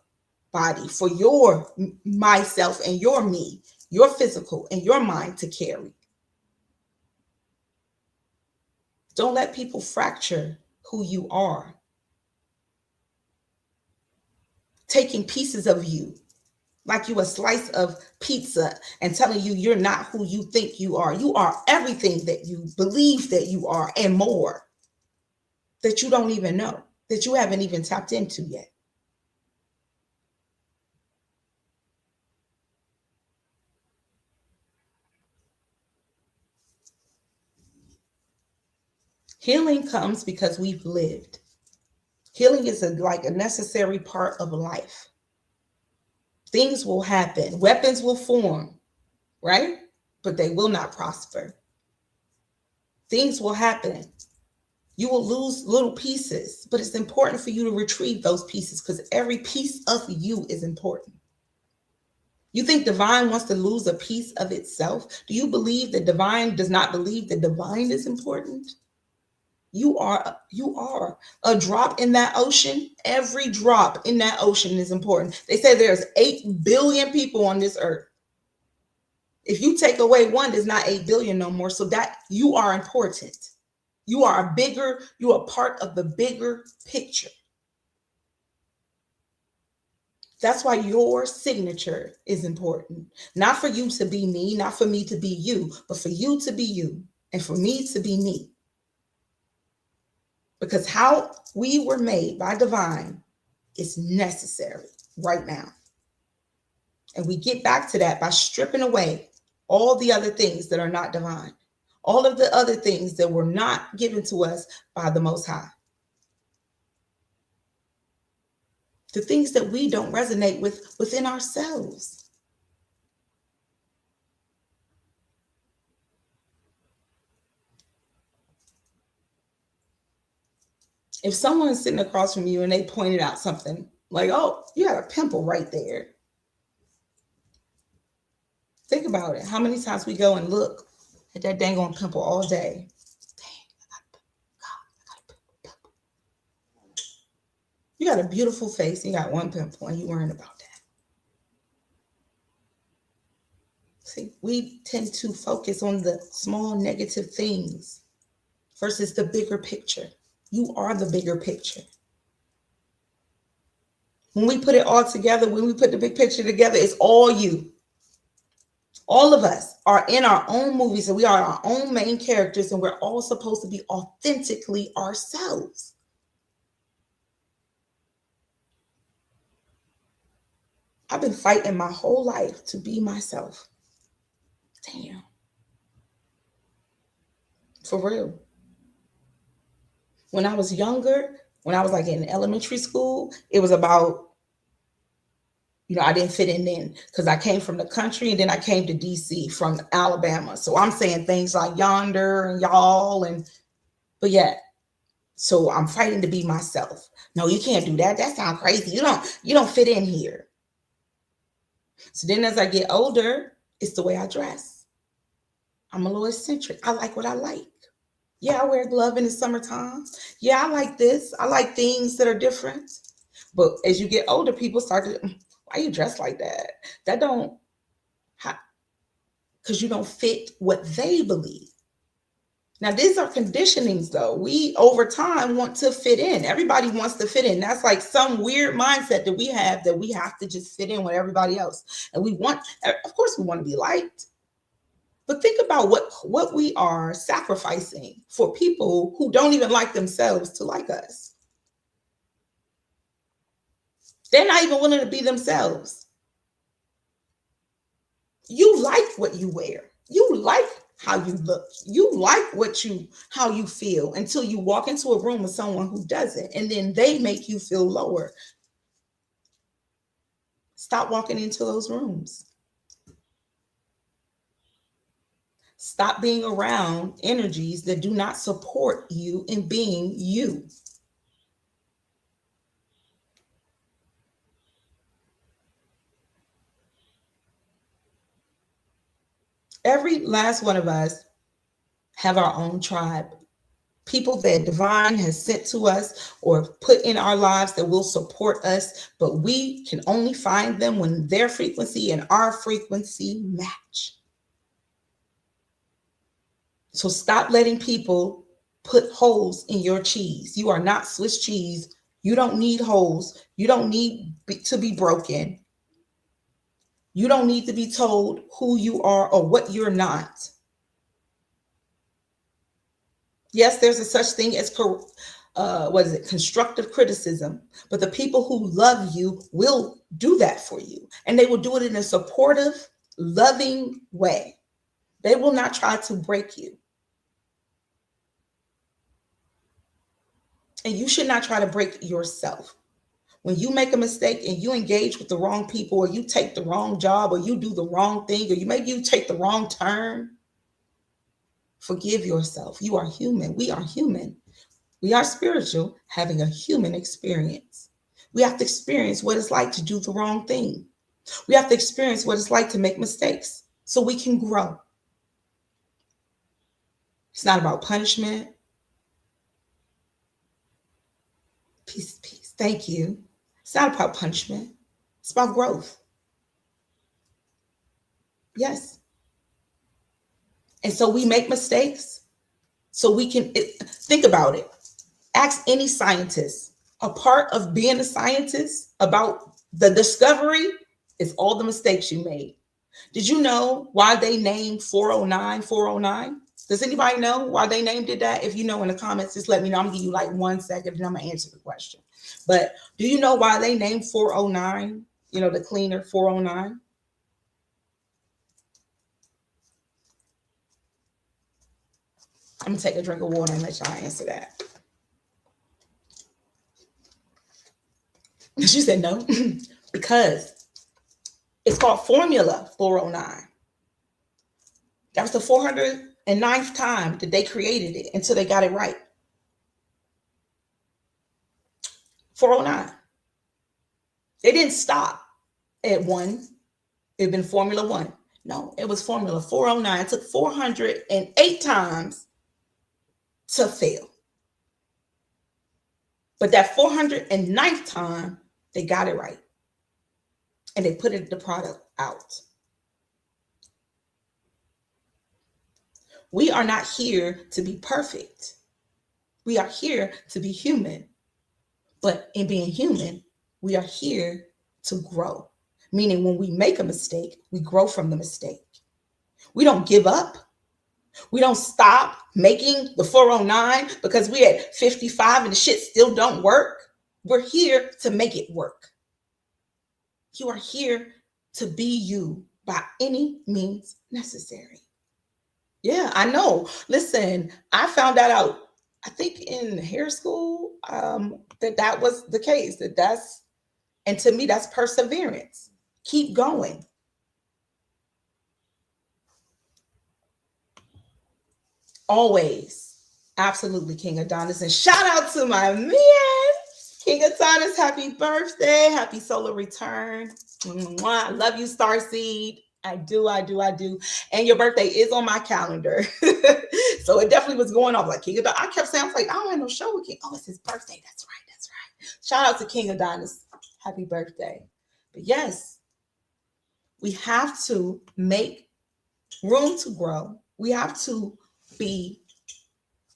body, for your myself and your me, your physical and your mind to carry. Don't let people fracture who you are. Taking pieces of you, like you a slice of pizza, and telling you you're not who you think you are. You are everything that you believe that you are and more that you don't even know, that you haven't even tapped into yet. Healing comes because we've lived. Healing is like a necessary part of life. Things will happen. Weapons will form, right? But they will not prosper. Things will happen. You will lose little pieces, but it's important for you to retrieve those pieces because every piece of you is important. You think divine wants to lose a piece of itself? Do you believe that divine does not believe that divine is important? You are a drop in that ocean. Every drop in that ocean is important. They say there's 8 billion people on this earth. If you take away one, there's not 8 billion no more. So that you are important. You are part of the bigger picture. That's why your signature is important. Not for you to be me, not for me to be you, but for you to be you and for me to be me. Because how we were made by divine is necessary right now. And we get back to that by stripping away all the other things that are not divine. All of the other things that were not given to us by the Most High. The things that we don't resonate with within ourselves. If someone's sitting across from you and they pointed out something like, oh, you got a pimple right there. Think about it. How many times we go and look at that dang on pimple all day? Dang, I got a pimple. You got a beautiful face. You got one pimple and you worrying about that. See, we tend to focus on the small negative things versus the bigger picture. You are the bigger picture. When we put it all together, when we put the big picture together, it's all you. All of us are in our own movies and we are our own main characters, and we're all supposed to be authentically ourselves. I've been fighting my whole life to be myself. Damn. For real. When I was younger, when I was like in elementary school, it was about, I didn't fit in then because I came from the country and then I came to DC from Alabama. So I'm saying things like yonder and y'all but yeah. So I'm fighting to be myself. No, you can't do that. That sounds crazy. You don't fit in here. So then as I get older, it's the way I dress. I'm a little eccentric. I like what I like. Yeah, I wear glove in the summertime. Yeah, I like this. I like things that are different. But as you get older, people start to, why you dress like that? That don't, because you don't fit what they believe. Now, these are conditionings, though. We, over time, want to fit in. Everybody wants to fit in. That's like some weird mindset that we have to just fit in with everybody else. And of course, we want to be liked. But think about what we are sacrificing for people who don't even like themselves to like us. They're not even willing to be themselves. You like what you wear. You like how you look. You like how you feel until you walk into a room with someone who doesn't, and then they make you feel lower. Stop walking into those rooms. Stop being around energies that do not support you in being you. Every last one of us have our own tribe. People that divine has sent to us or put in our lives that will support us, but we can only find them when their frequency and our frequency match. So stop letting people put holes in your cheese. You are not Swiss cheese. You don't need holes. You don't need to be broken. You don't need to be told who you are or what you're not. Yes, there's a such thing as constructive criticism, but the people who love you will do that for you, and they will do it in a supportive, loving way. They will not try to break you. And you should not try to break yourself. When you make a mistake and you engage with the wrong people, or you take the wrong job, or you do the wrong thing, or maybe you take the wrong turn, forgive yourself. You are human. We are human. We are spiritual, having a human experience. We have to experience what it's like to do the wrong thing. We have to experience what it's like to make mistakes so we can grow. It's not about punishment. Peace, peace. Thank you. It's not about punishment. It's about growth. Yes. And so we make mistakes so we can think about it. Ask any scientist. A part of being a scientist about the discovery is all the mistakes you made. Did you know why they named 409? Does anybody know why they named it that? If you know in the comments, just let me know. I'm gonna give you like 1 second and I'm gonna answer the question. But do you know why they named 409? The cleaner 409? I'm gonna take a drink of water and let y'all answer that. She said no, because it's called Formula 409. That was the 409th time that they created it until they got it right. 409. They didn't stop at 1. It had been Formula 1. No, it was Formula 409. It took 408 times to fail. But that 409th time, they got it right. And they put the product out. We are not here to be perfect. We are here to be human. But in being human, we are here to grow. Meaning when we make a mistake, we grow from the mistake. We don't give up. We don't stop making the 409 because we at 55 and the shit still don't work. We're here to make it work. You are here to be you by any means necessary. Yeah, I know. Listen, I found that out, I think in hair school, that was the case. And to me, that's perseverance. Keep going. Always. Absolutely, King Adonis. And shout out to my man, King Adonis. Happy birthday. Happy solar return. Mwah. I love you, Starseed. I do. And your birthday is on my calendar. So it definitely was going off like King Adonis. I kept saying, I was like, I don't have no show with King. Oh, it's his birthday. That's right. Shout out to King Adonis. Happy birthday. But yes, we have to make room to grow. We have to be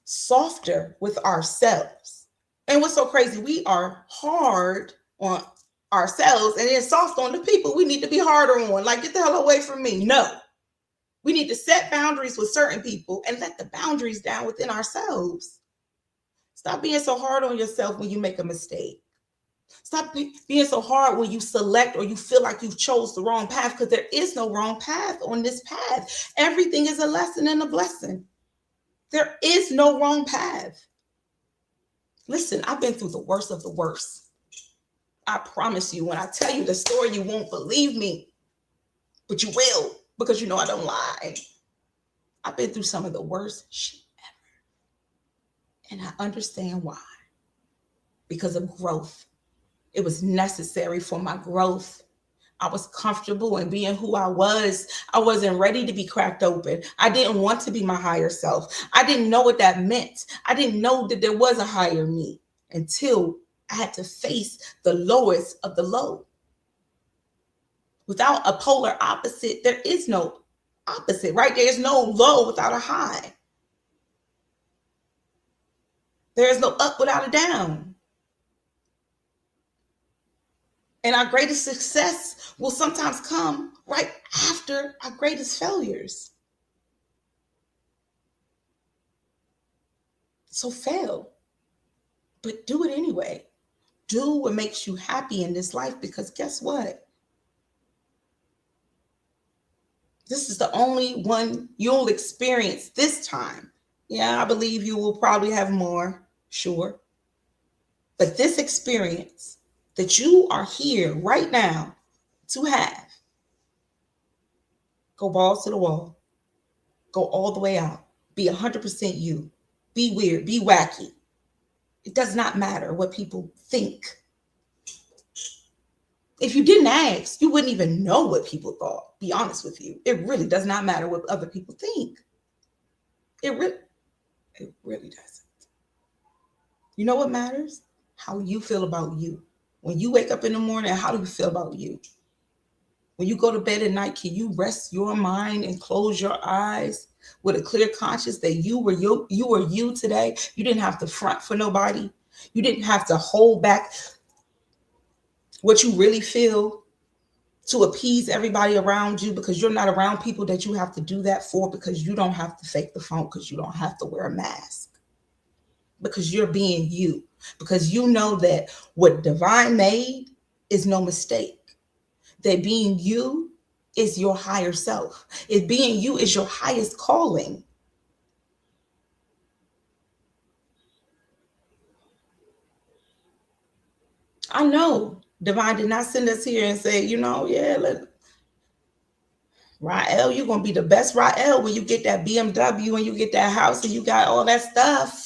softer with ourselves. And what's so crazy, we are hard on ourselves and then soft on the people we need to be harder on. Like, get the hell away from me. No. We need to set boundaries with certain people and let the boundaries down within ourselves. Stop being so hard on yourself when you make a mistake. Stop being so hard when you select or you feel like you've chose the wrong path, because there is no wrong path on this path. Everything is a lesson and a blessing. There is no wrong path. Listen, I've been through the worst of the worst. I promise you, when I tell you the story, you won't believe me, but you will, because you know I don't lie. I've been through some of the worst shit ever. And I understand why. Because of growth. It was necessary for my growth. I was comfortable in being who I was. I wasn't ready to be cracked open. I didn't want to be my higher self. I didn't know what that meant. I didn't know that there was a higher me until I had to face the lowest of the low. Without a polar opposite, there is no opposite, right? There's no low without a high. There is no up without a down. And our greatest success will sometimes come right after our greatest failures. So fail, but do it anyway. Do what makes you happy in this life, because guess what? This is the only one you'll experience this time. Yeah, I believe you will probably have more, sure. But this experience that you are here right now to have, go balls to the wall. Go all the way out. Be 100% you. Be weird. Be wacky. It does not matter what people think. If you didn't ask, you wouldn't even know what people thought. Be honest with you. It really does not matter what other people think. It really doesn't. You know what matters? How you feel about you. When you wake up in the morning, how do you feel about you? When you go to bed at night, can you rest your mind and close your eyes with a clear conscience that you were you today? You didn't have to front for nobody. You didn't have to hold back what you really feel to appease everybody around you, because you're not around people that you have to do that for, because you don't have to fake the funk, because you don't have to wear a mask, because you're being you, because you know that what divine made is no mistake, that being you is your higher self. If being you is your highest calling. I know divine did not send us here and say, Rael, you're going to be the best Rael when you get that BMW and you get that house and you got all that stuff.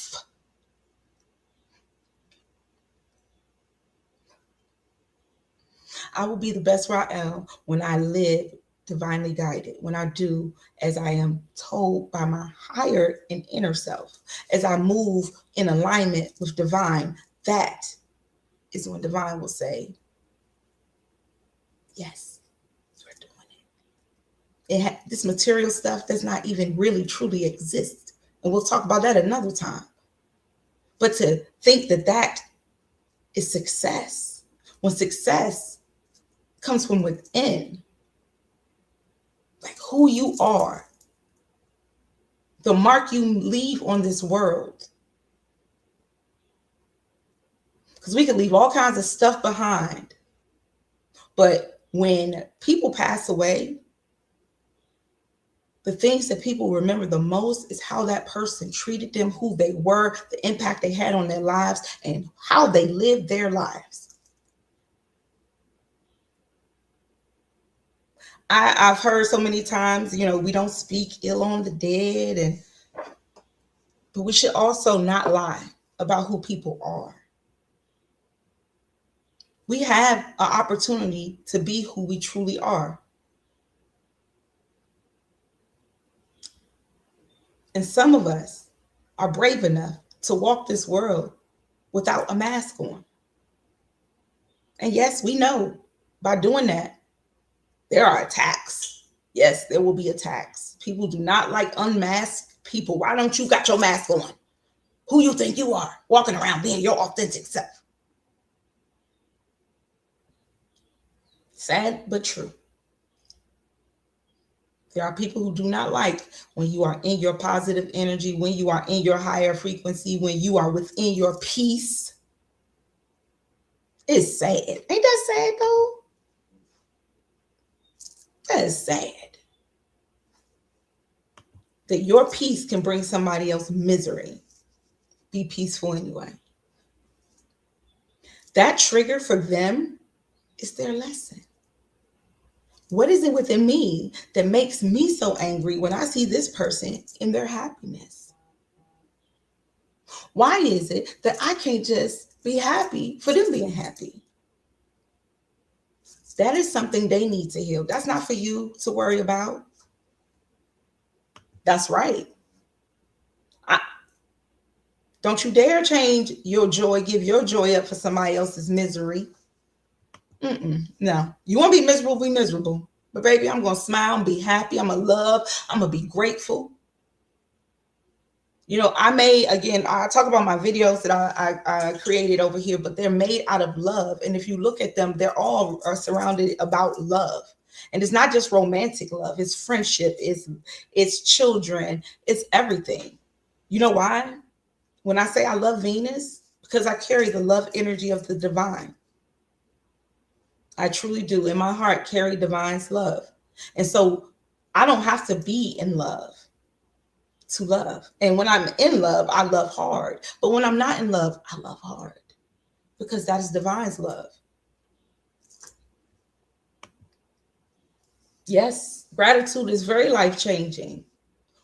I will be the best Rael when I live divinely guided, when I do as I am told by my higher and inner self, as I move in alignment with divine. That is when divine will say, yes, you're doing this material stuff does not even really truly exist. And we'll talk about that another time. But to think that that is success, when success comes from within, like who you are, the mark you leave on this world. Because we could leave all kinds of stuff behind. But when people pass away, the things that people remember the most is how that person treated them, who they were, the impact they had on their lives, and how they lived their lives. I've heard so many times, we don't speak ill on the dead, but we should also not lie about who people are. We have an opportunity to be who we truly are. And some of us are brave enough to walk this world without a mask on. And yes, we know by doing that, there are attacks. Yes, there will be attacks. People do not like unmasked people. Why don't you got your mask on? Who you think you are, walking around being your authentic self? Sad but true. There are people who do not like when you are in your positive energy, when you are in your higher frequency, when you are within your peace. It's sad. Ain't that sad though? That is sad. That your peace can bring somebody else misery. Be peaceful anyway. That trigger for them is their lesson. What is it within me that makes me so angry when I see this person in their happiness? Why is it that I can't just be happy for them being happy? That is something they need to heal. That's not for you to worry about. That's right. Don't you dare change your joy, give your joy up for somebody else's misery. No, you want to be miserable, be miserable. But baby, I'm going to smile and be happy. I'm going to love. I'm going to be grateful. I talk about my videos that I created over here, but they're made out of love. And if you look at them, they're all surrounded about love. And it's not just romantic love. It's friendship. It's children. It's everything. You know why? When I say I love Venus, because I carry the love energy of the divine. I truly do. In my heart, carry divine's love. And so I don't have to be in love to love. And when I'm in love, I love hard. But when I'm not in love, I love hard. Because that is divine's love. Yes, gratitude is very life-changing.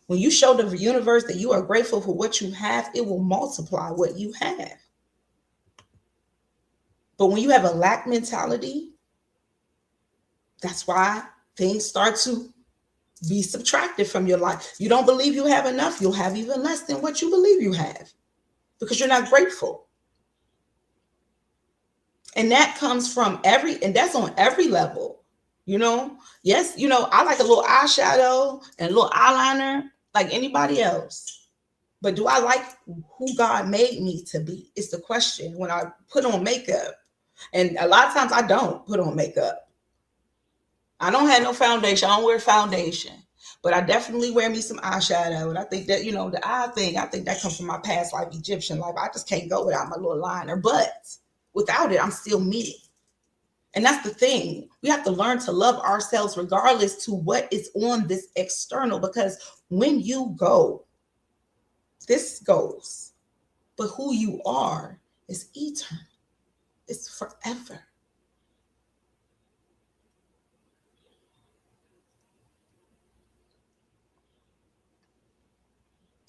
When you show the universe that you are grateful for what you have, it will multiply what you have. But when you have a lack mentality, that's why things start to be subtracted from your life. You don't believe you have enough, you'll have even less than what you believe you have because you're not grateful. And that comes from and that's on every level, Yes, I like a little eyeshadow and a little eyeliner like anybody else. But do I like who God made me to be? It's the question when I put on makeup. And a lot of times I don't put on makeup. I don't have no foundation. I don't wear foundation. But I definitely wear me some eyeshadow. And I think that, the eye thing, I think that comes from my past life, Egyptian life. I just can't go without my little liner. But without it, I'm still me. And that's the thing. We have to learn to love ourselves regardless to what is on this external. Because when you go, this goes. But who you are is eternal. It's forever.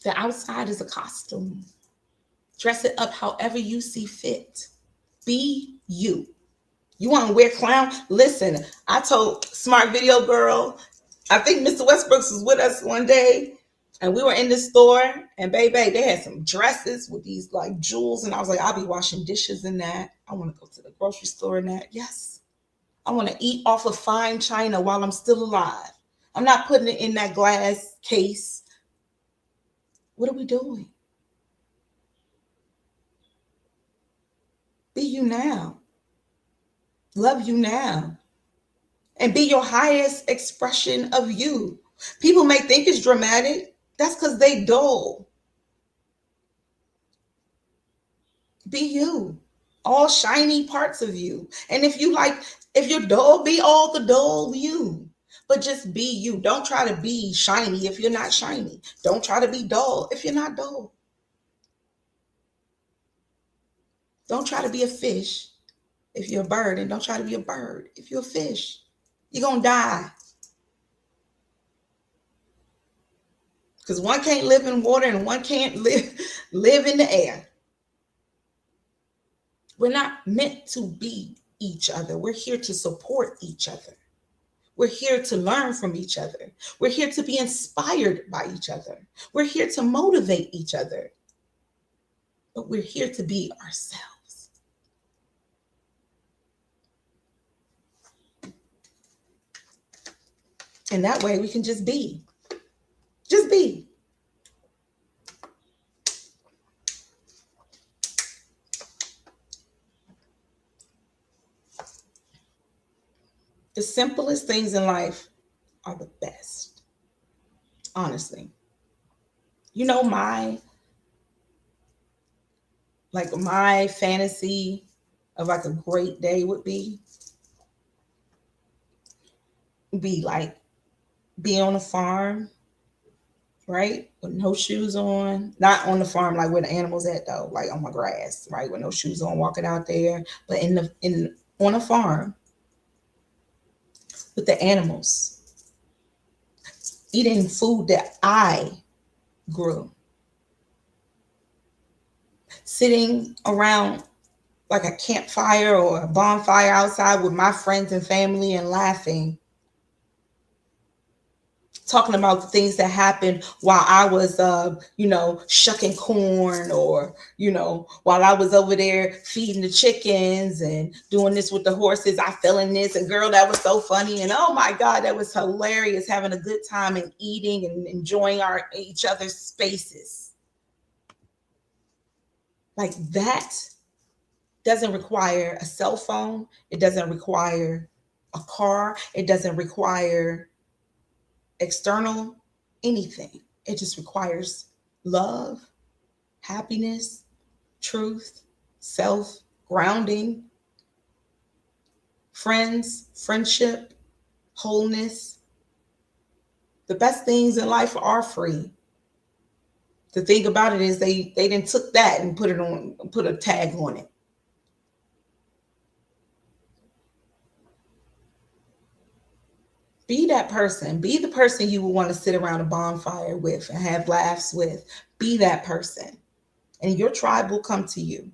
The outside is a costume. Dress it up however you see fit. Be you. You want to wear clown? Listen, I told Smart Video Girl, I think Mr. Westbrooks was with us one day, and we were in the store, and baby, they had some dresses with these like jewels, and I was like, I'll be washing dishes in that. I want to go to the grocery store in that. Yes. I want to eat off of fine china while I'm still alive. I'm not putting it in that glass case. What are we doing? Be you now. Love you now. And be your highest expression of you. People may think it's dramatic. That's because they dull. Be you. All shiny parts of you. And if you're dull, be all the dull you. But just be you. Don't try to be shiny if you're not shiny. Don't try to be dull if you're not dull. Don't try to be a fish if you're a bird, and don't try to be a bird if you're a fish. You're going to die. Because one can't live in water and one can't live in the air. We're not meant to be each other. We're here to support each other. We're here to learn from each other. We're here to be inspired by each other. We're here to motivate each other. But we're here to be ourselves. And that way we can just be. Just be. The simplest things in life are the best. Honestly. You know, my fantasy of like a great day would be like be on a farm, right? With no shoes on. Not on the farm like where the animals at though, like on my grass, right? With no shoes on, walking out there. But on a farm with the animals, eating food that I grew, sitting around like a campfire or a bonfire outside with my friends and family and laughing, talking about the things that happened while I was, shucking corn, or, while I was over there feeding the chickens and doing this with the horses. I fell in this, and girl, that was so funny. And oh my God, that was hilarious, having a good time and eating and enjoying each other's spaces. Like that doesn't require a cell phone. It doesn't require a car. It doesn't require external anything. It just requires love, happiness, truth, self, grounding, friends, friendship, wholeness. The best things in life are free. The thing about it is they didn't took that and put a tag on it. Be that person. Be the person you would want to sit around a bonfire with and have laughs with. Be that person. And your tribe will come to you.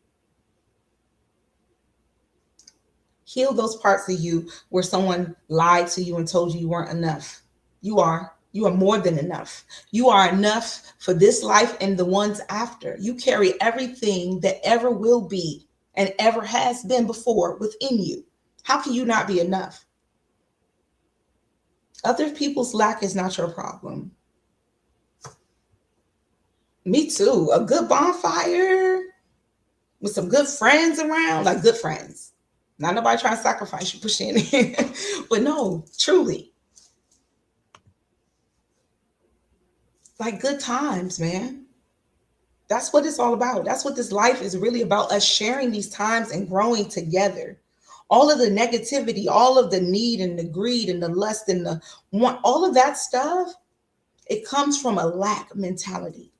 Heal those parts of you where someone lied to you and told you you weren't enough. You are. You are more than enough. You are enough for this life and the ones after. You carry everything that ever will be and ever has been before within you. How can you not be enough? Other people's lack is not your problem. Me too. A good bonfire with some good friends around, like good friends. Not nobody trying to sacrifice you, push in. But no, truly. Like good times, man. That's what it's all about. That's what this life is really about, us sharing these times and growing together. All of the negativity, all of the need and the greed and the lust and the want, all of that stuff, it comes from a lack mentality.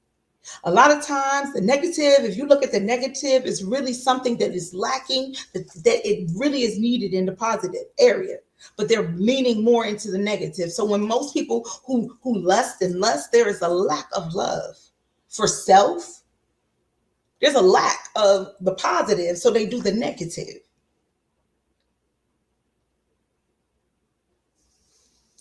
A lot of times the negative, if you look at the negative, is really something that is lacking, that it really is needed in the positive area. But they're leaning more into the negative. So when most people who lust, there is a lack of love for self. There's a lack of the positive, so they do the negative.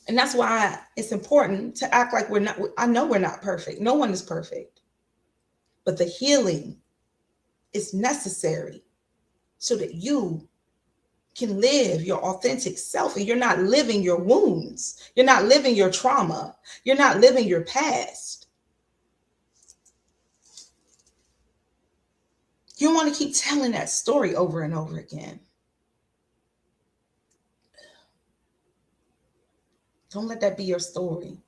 And that's why it's important to act like we're not. I know we're not perfect. No one is perfect. But the healing is necessary so that you can live your authentic self, and you're not living your wounds. You're not living your trauma. You're not living your past. You don't want to keep telling that story over and over again. Don't let that be your story.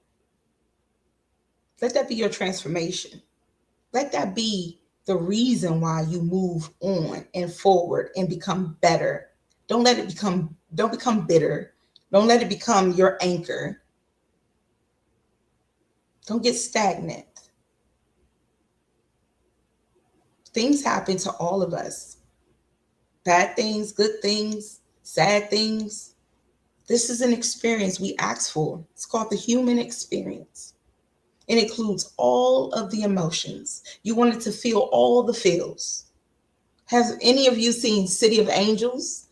Let that be your transformation. Let that be the reason why you move on and forward and become better. Don't become bitter. Don't let it become your anchor. Don't get stagnant. Things happen to all of us. Bad things, good things, sad things. This is an experience we asked for. It's called the human experience. It includes all of the emotions. You wanted to feel all the feels. Have any of you seen City of Angels?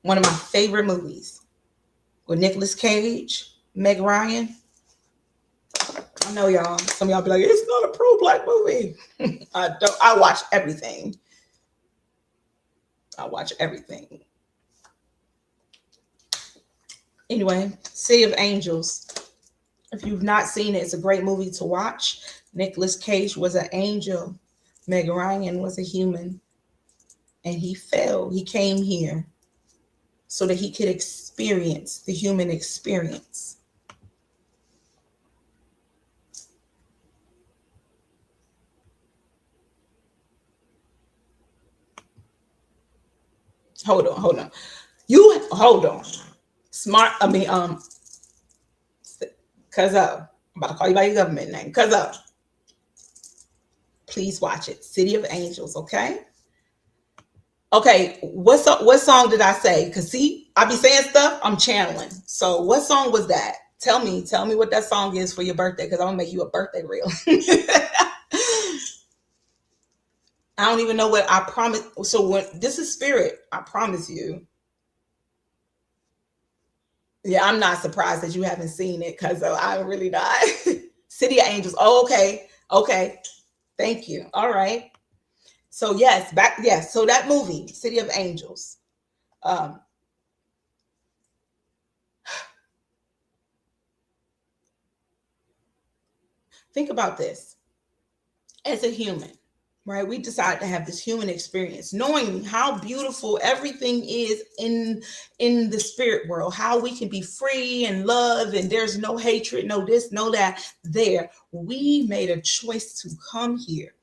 One of my favorite movies with Nicolas Cage, Meg Ryan. I know y'all, some of y'all be like, it's not a pro-black movie. I watch everything. I watch everything. Anyway, City of Angels. If you've not seen it, it's a great movie to watch. Nicolas Cage was an angel. Meg Ryan was a human. And he fell. He came here so that he could experience the human experience. Hold on. You hold on. Cuzzo. I'm about to call you by your government name. Cuzzo. Please watch it. City of Angels, okay? Okay, what song did I say? Because see, I be saying stuff, I'm channeling. So what song was that? Tell me what that song is for your birthday, because I'm going to make you a birthday reel. I don't even know what I promise. So when this is spirit, I promise you. Yeah, I'm not surprised that you haven't seen it, because I'm really not. City of Angels. Oh, okay. Thank you. All right. So yes, so that movie, City of Angels. Think about this. As a human, right? We decide to have this human experience, knowing how beautiful everything is in the spirit world, how we can be free and love, and there's no hatred, no this, no that there. We made a choice to come here.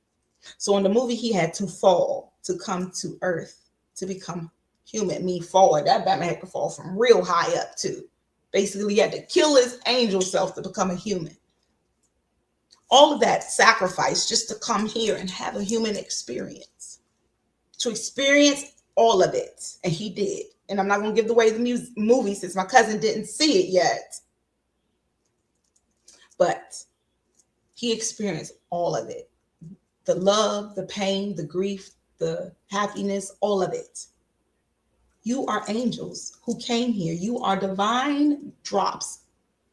So in the movie, he had to fall to come to earth, to become human. Me fall, that Batman had to fall from real high up too. Basically, he had to kill his angel self to become a human. All of that sacrifice just to come here and have a human experience, to experience all of it. And he did. And I'm not going to give away the movie since my cousin didn't see it yet. But he experienced all of it. The love, the pain, the grief, the happiness, all of it. You are angels who came here. You are divine drops,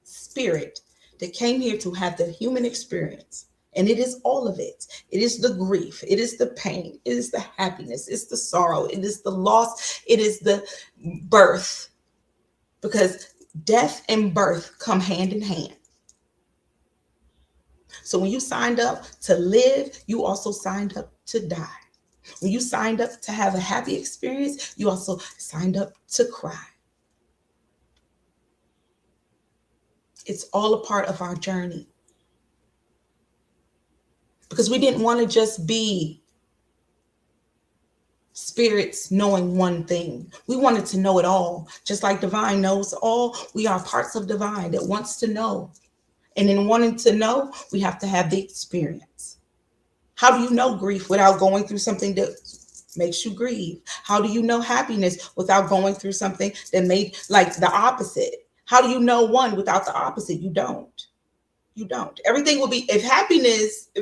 spirit, that came here to have the human experience. And it is all of it. It is the grief. It is the pain. It is the happiness. It's the sorrow. It is the loss. It is the birth. Because death and birth come hand in hand. So when you signed up to live, you also signed up to die. When you signed up to have a happy experience, you also signed up to cry. It's all a part of our journey. Because we didn't want to just be spirits knowing one thing. We wanted to know it all. Just like divine knows all, we are parts of divine that wants to know. And in wanting to know, we have to have the experience. How do you know grief without going through something that makes you grieve? How do you know happiness without going through something that made like the opposite? How do you know one without the opposite? You don't. You don't. Everything will be, if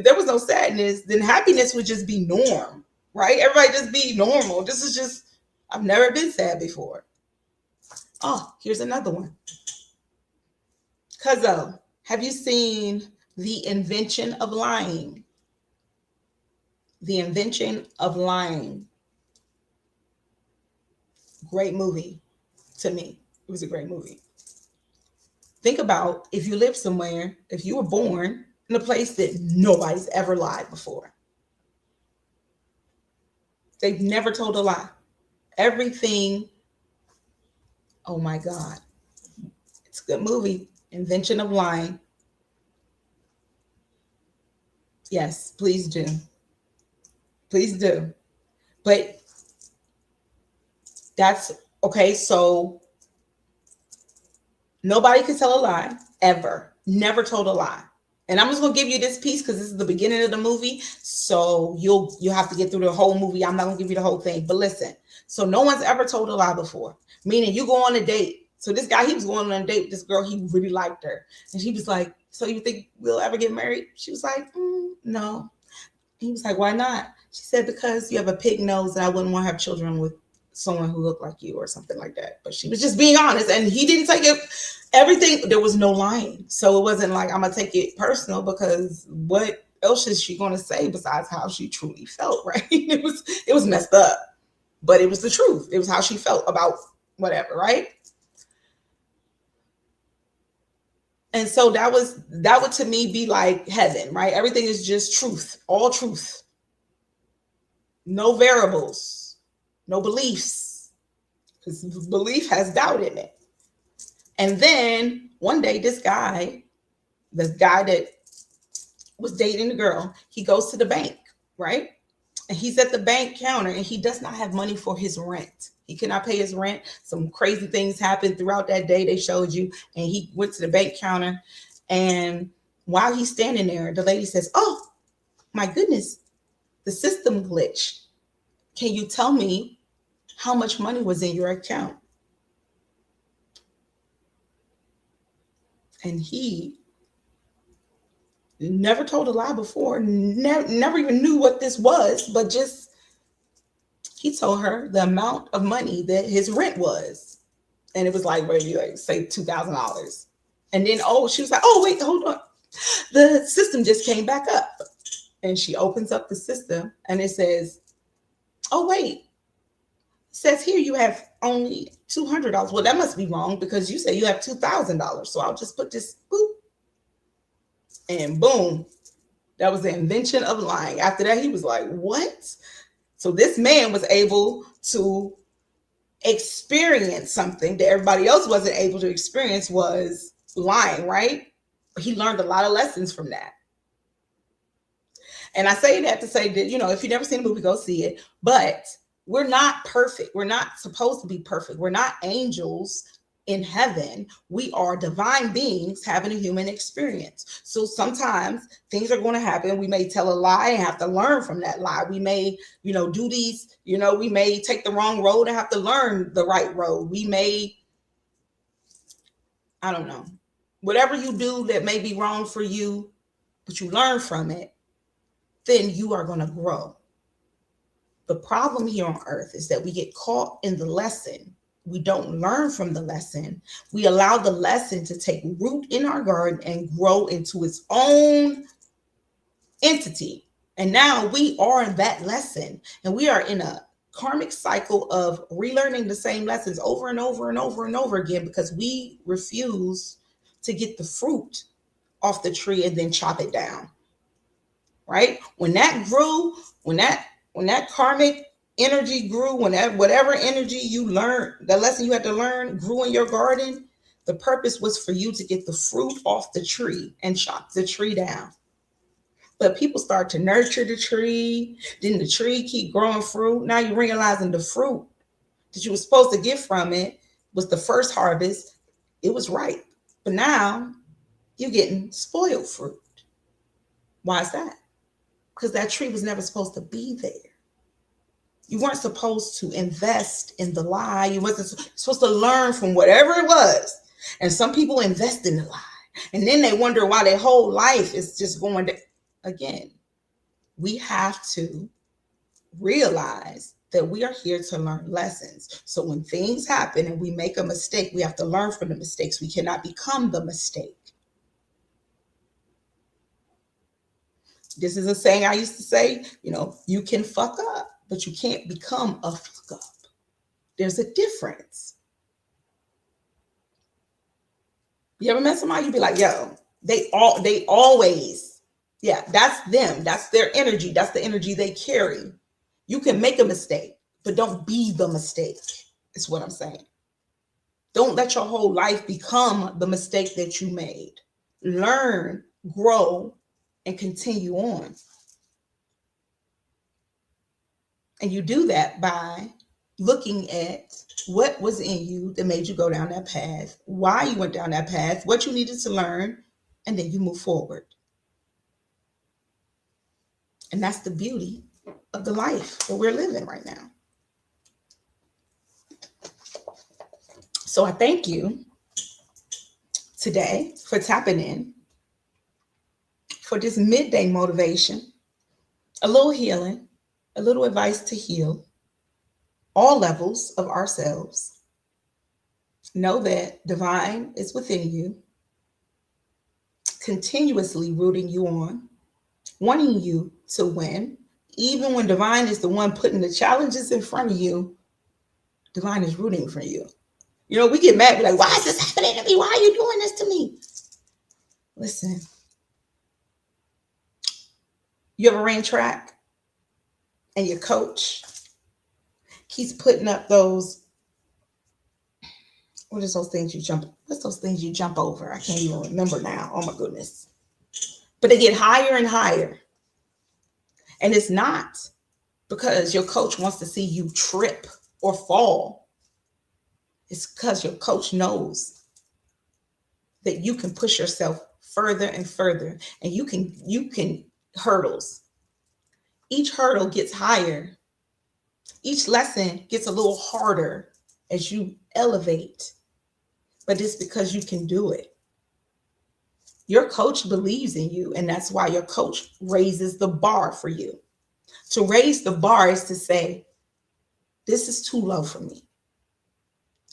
there was no sadness, then happiness would just be norm, right? Everybody just be normal. This is just, I've never been sad before. Oh, here's another one. Cuzzo, have you seen The Invention of Lying? The Invention of Lying. Great movie to me. It was a great movie. Think about if you live somewhere, if you were born in a place that nobody's ever lied before. They've never told a lie. Everything, oh my God. It's a good movie. Invention of Lying. Yes, please do. Please do. But that's okay. So nobody can tell a lie ever. Never told a lie. And I'm just gonna give you this piece because this is the beginning of the movie. So you'll have to get through the whole movie. I'm not gonna give you the whole thing. But listen. So no one's ever told a lie before. Meaning you go on a date. So this guy, he was going on a date with this girl. He really liked her, and he was like, "So you think we'll ever get married?" She was like, "No." He was like, "Why not?" She said, "Because you have a pig nose, and I wouldn't want to have children with someone who looked like you," or something like that. But she was just being honest, and he didn't take it. Everything, there was no lying, so it wasn't like I'm gonna take it personal, because what else is she gonna say besides how she truly felt, right? It was messed up, but it was the truth. It was how she felt about whatever, right? And so that would to me be like heaven, right? Everything is just truth, all truth. No variables, no beliefs, because belief has doubt in it. And then one day, this guy, the guy that was dating the girl, he goes to the bank, right? And he's at the bank counter, and he does not have money for his rent. He cannot pay his rent. Some crazy things happened throughout that day. They showed you, and he went to the bank counter. And while he's standing there, the lady says, "Oh, my goodness, the system glitched. Can you tell me how much money was in your account?" And he never told a lie before, never even knew what this was, but just he told her the amount of money that his rent was. And it was like, where you like say $2,000. And then, she was like, "Oh, wait, hold on. The system just came back up." And she opens up the system, and it says, "Oh, wait. It says here you have only $200. Well, that must be wrong, because you say you have $2,000. So I'll just put this, boop." And boom, that was the invention of lying. After that, he was like, "What?" So this man was able to experience something that everybody else wasn't able to experience, was lying, right? He learned a lot of lessons from that. And I say that to say that, if you've never seen a movie, go see it. But we're not perfect. We're not supposed to be perfect. We're not angels in heaven. We are divine beings having a human experience. So sometimes things are going to happen. We may tell a lie and have to learn from that lie. We may, do these, we may take the wrong road and have to learn the right road. We may, I don't know, whatever you do that may be wrong for you, but you learn from it, then you are going to grow. The problem here on earth is that we get caught in the lesson. We don't learn from the lesson. We allow the lesson to take root in our garden and grow into its own entity. And now we are that lesson, and we are in a karmic cycle of relearning the same lessons over and over and over and over again, because we refuse to get the fruit off the tree and then chop it down. Right? When that grew, when that karmic energy grew, whatever energy you learned, the lesson you had to learn grew in your garden, the purpose was for you to get the fruit off the tree and chop the tree down. But people start to nurture the tree, then the tree keep growing fruit. Now you're realizing the fruit that you were supposed to get from it was the first harvest. It was ripe. But now you're getting spoiled fruit. Why is that? Because that tree was never supposed to be there. You weren't supposed to invest in the lie. You wasn't supposed to learn from whatever it was. And some people invest in the lie, and then they wonder why their whole life is just going to, again, we have to realize that we are here to learn lessons. So when things happen and we make a mistake, we have to learn from the mistakes. We cannot become the mistake. This is a saying I used to say, you can fuck up, but you can't become a fuck up. There's a difference. You ever met somebody, you be like, yo, they always, yeah, that's them. That's their energy. That's the energy they carry. You can make a mistake, but don't be the mistake, is what I'm saying. Don't let your whole life become the mistake that you made. Learn, grow, and continue on. And you do that by looking at what was in you that made you go down that path, why you went down that path, what you needed to learn, and then you move forward. And that's the beauty of the life that we're living right now. So I thank you today for tapping in for this midday motivation, a little healing, a little advice to heal all levels of ourselves. Know that divine is within you, continuously rooting you on, wanting you to win. Even when divine is the one putting the challenges in front of you, divine is rooting for you. You know, we get mad, be like, why is this happening to me? Why are you doing this to me? Listen, you ever ran track and your coach keeps putting up those, what is those things you jump? What's those things you jump over? I can't even remember now. Oh my goodness. But they get higher and higher. And it's not because your coach wants to see you trip or fall. It's because your coach knows that you can push yourself further and further, and you can hurdles. Each hurdle gets higher. Each lesson gets a little harder as you elevate, but it's because you can do it. Your coach believes in you, and that's why your coach raises the bar for you. To raise the bar is to say, this is too low for me.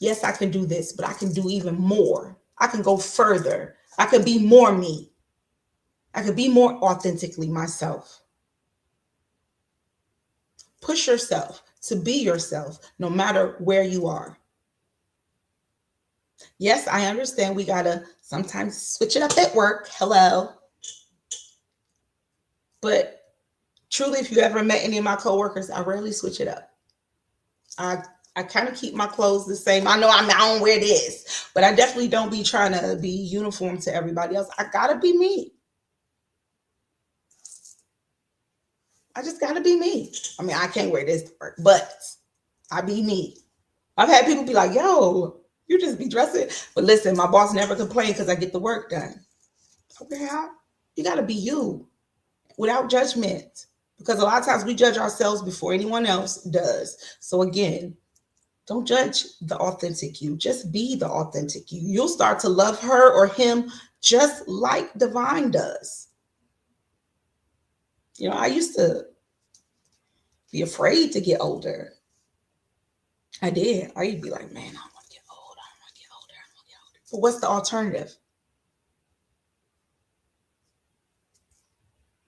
Yes, I can do this, but I can do even more. I can go further. I can be more me. I can be more authentically myself. Push yourself to be yourself, no matter where you are. Yes, I understand we gotta sometimes switch it up at work. Hello. But truly, if you ever met any of my coworkers, I rarely switch it up. I kind of keep my clothes the same. I know I don't wear this, but I definitely don't be trying to be uniform to everybody else. I gotta be me. I just gotta be me. I mean, I can't wear this to work, but I be me. I've had people be like, yo, you just be dressing. But listen, my boss never complained because I get the work done. Okay, you gotta be you without judgment. Because a lot of times we judge ourselves before anyone else does. So again, don't judge the authentic you. Just be the authentic you. You'll start to love her or him just like divine does. You know, I used to be afraid to get older. I did. I used to be like, man, I don't want to get old. I don't want to get older. I don't want to get older. But what's the alternative?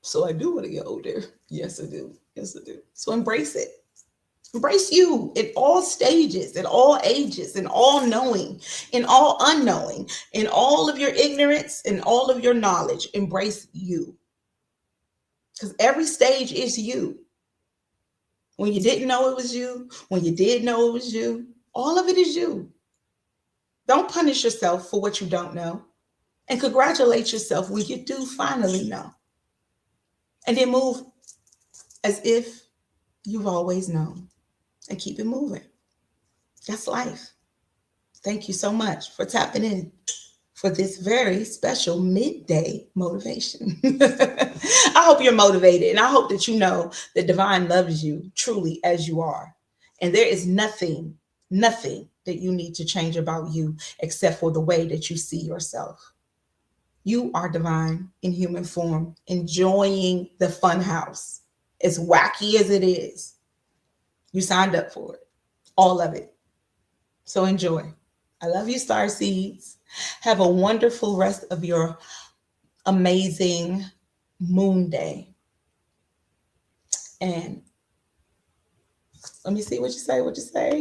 So I do want to get older. Yes, I do. Yes, I do. So embrace it. Embrace you in all stages, in all ages, in all knowing, in all unknowing, in all of your ignorance, in all of your knowledge. Embrace you. Because every stage is you. When you didn't know it was you, when you did know it was you, all of it is you. Don't punish yourself for what you don't know. And congratulate yourself when you do finally know. And then move as if you've always known. And keep it moving. That's life. Thank you so much for tapping in for this very special midday motivation. I hope you're motivated, and I hope that you know that divine loves you truly as you are. And there is nothing that you need to change about you except for the way that you see yourself. You are divine in human form, enjoying the fun house. As wacky as it is, you signed up for it, all of it. So enjoy. I love you, star seeds. Have a wonderful rest of your amazing moon day. And Let me see what you say. What you say?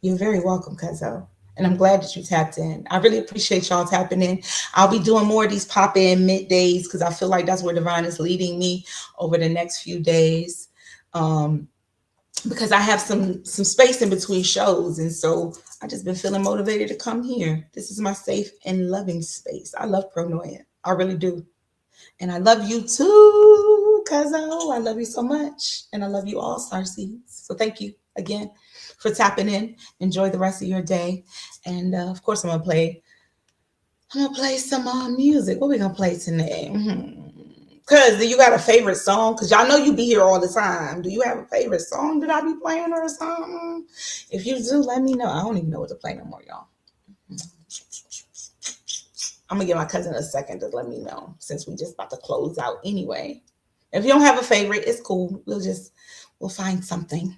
You're very welcome, Cuzzo. And I'm glad that you tapped in. I really appreciate y'all tapping in. I'll be doing more of these pop-in middays because I feel like that's where Divine is leading me over the next few days. Because I have some space in between shows. And so I just been feeling motivated to come here. This is my safe and loving space. I love Pronoia. I really do. And I love you too, Cuzzo. I love you so much. And I love you all, Starseeds. So thank you again for tapping in. Enjoy the rest of your day. And of course, I'm gonna play some music. What we gonna play today? Cuz, do you got a favorite song? Cuz y'all know you be here all the time. Do you have a favorite song that I be playing or something? If you do, let me know. I don't even know what to play no more, y'all. I'm gonna give my cousin a second to let me know since we just about to close out anyway. If you don't have a favorite, it's cool. We'll find something.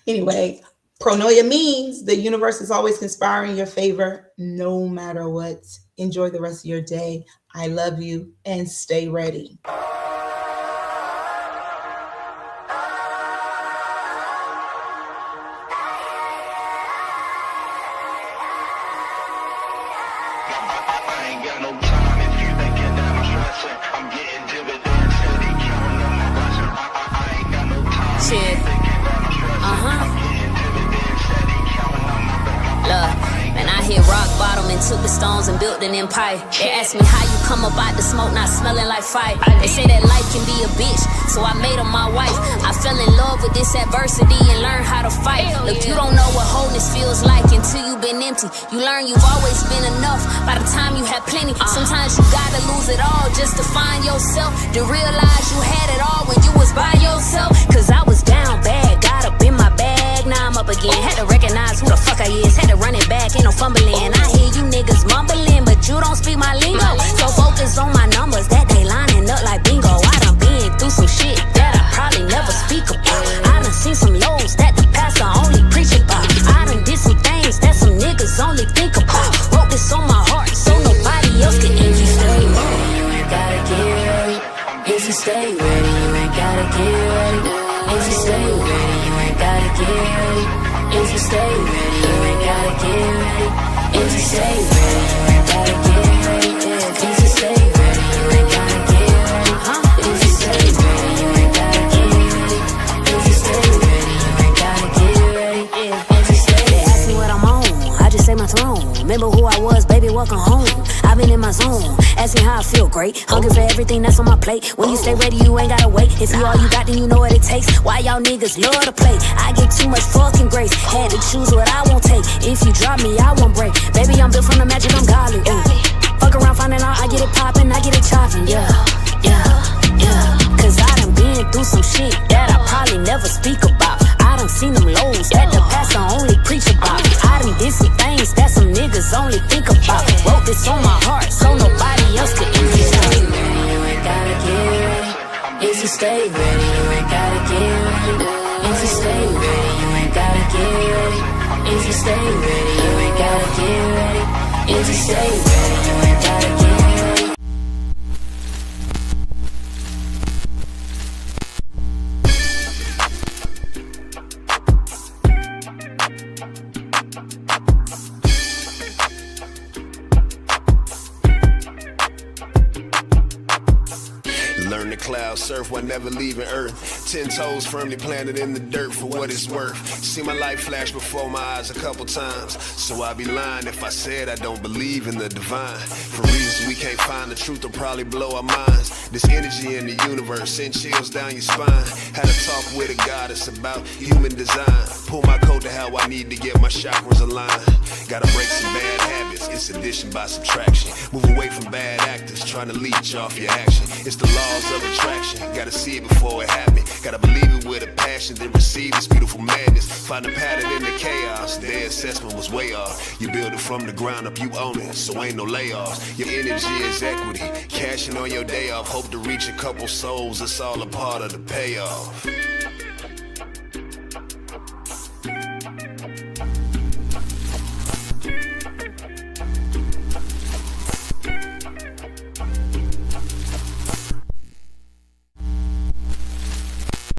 Anyway, Pronoia means the universe is always conspiring in your favor, no matter what. Enjoy the rest of your day. I love you and stay ready. Took the stones and built an empire. They asked me how you come about the smoke not smelling like fire. They say that life can be a bitch, so I made her my wife. I fell in love with this adversity and learned how to fight. Look, you don't know what wholeness feels like until you've been empty. You learn you've always been enough by the time you have plenty. Sometimes you gotta lose it all just to find yourself, to realize you had it all when you was by yourself. Cause I was down bad, got up in my bag, now I'm up again. Had to recognize who the fuck I is, had to run it back, ain't no fumbling. I hear you niggas mumbling, but you don't speak my lingo. So focus on my numbers, that they lining up like bingo. I done been through some shit that I probably never speak about. I done seen some lows that the pastor only preach about. I done did some things that some niggas only think about. Wrote this on my heart so nobody else can. If you stay ready, you ain't gotta get ready. If you stay ready, you ain't gotta get ready. If you stay ready, you ain't gotta get ready. If you stay ready, you ain't gotta get ready. If you stay ready, you ain't gotta get ready. If you stay ready, you ain't gotta get ready. If you stay ready, you ain't gotta get ready. If you stay ready, you ain't gotta get ready. If you stay ready. They ask me what I'm on, I just say my throne. Remember who I was, baby, welcome home. I've been in my zone, asking how I feel, great. Hungry for everything that's on my plate. When you stay ready, you ain't gotta wait. If you all you got, then you know what it takes. Why y'all niggas love to play? I get too much fucking grace. Had to choose what I won't take. If you drop me, I won't break. Baby, I'm built from the magic, I'm godly. Fuck around, finding out, I get it poppin', I get it choppin'. Yeah. Cause I done been through some shit that I probably never speak about. I done seen them lows that the pastor only preach about. I done did some things that some niggas only think about. Wrote this on my heart so nobody else could end it. If you stay ready, you ain't gotta get ready. If you stay ready, you ain't gotta get ready. If you stay ready, you ain't gotta get ready. If you stay ready, you ain't gotta get ready. If you stay ready, you ain't gotta get ready. Learn to cloud surf while never leaving Earth. 10 toes firmly planted in the dirt for what it's worth. See my life flash before my eyes a couple times. So I'd be lying if I said I don't believe in the divine. For reasons we can't find, the truth will probably blow our minds. This energy in the universe send chills down your spine. Had a talk with a goddess about human design. Pull my coat to how I need to get my chakras aligned. Gotta break some bad habits, it's addition by subtraction. Move away from bad actors, trying to leech off your action. It's the laws of attraction, gotta see it before it happens. Gotta believe it with a passion, then receive this beautiful madness. Find a pattern in the chaos, their assessment was way off. You build it from the ground up, you own it, so ain't no layoffs. Your energy is equity, cashing on your day off. Hope to reach a couple souls, it's all a part of the payoff.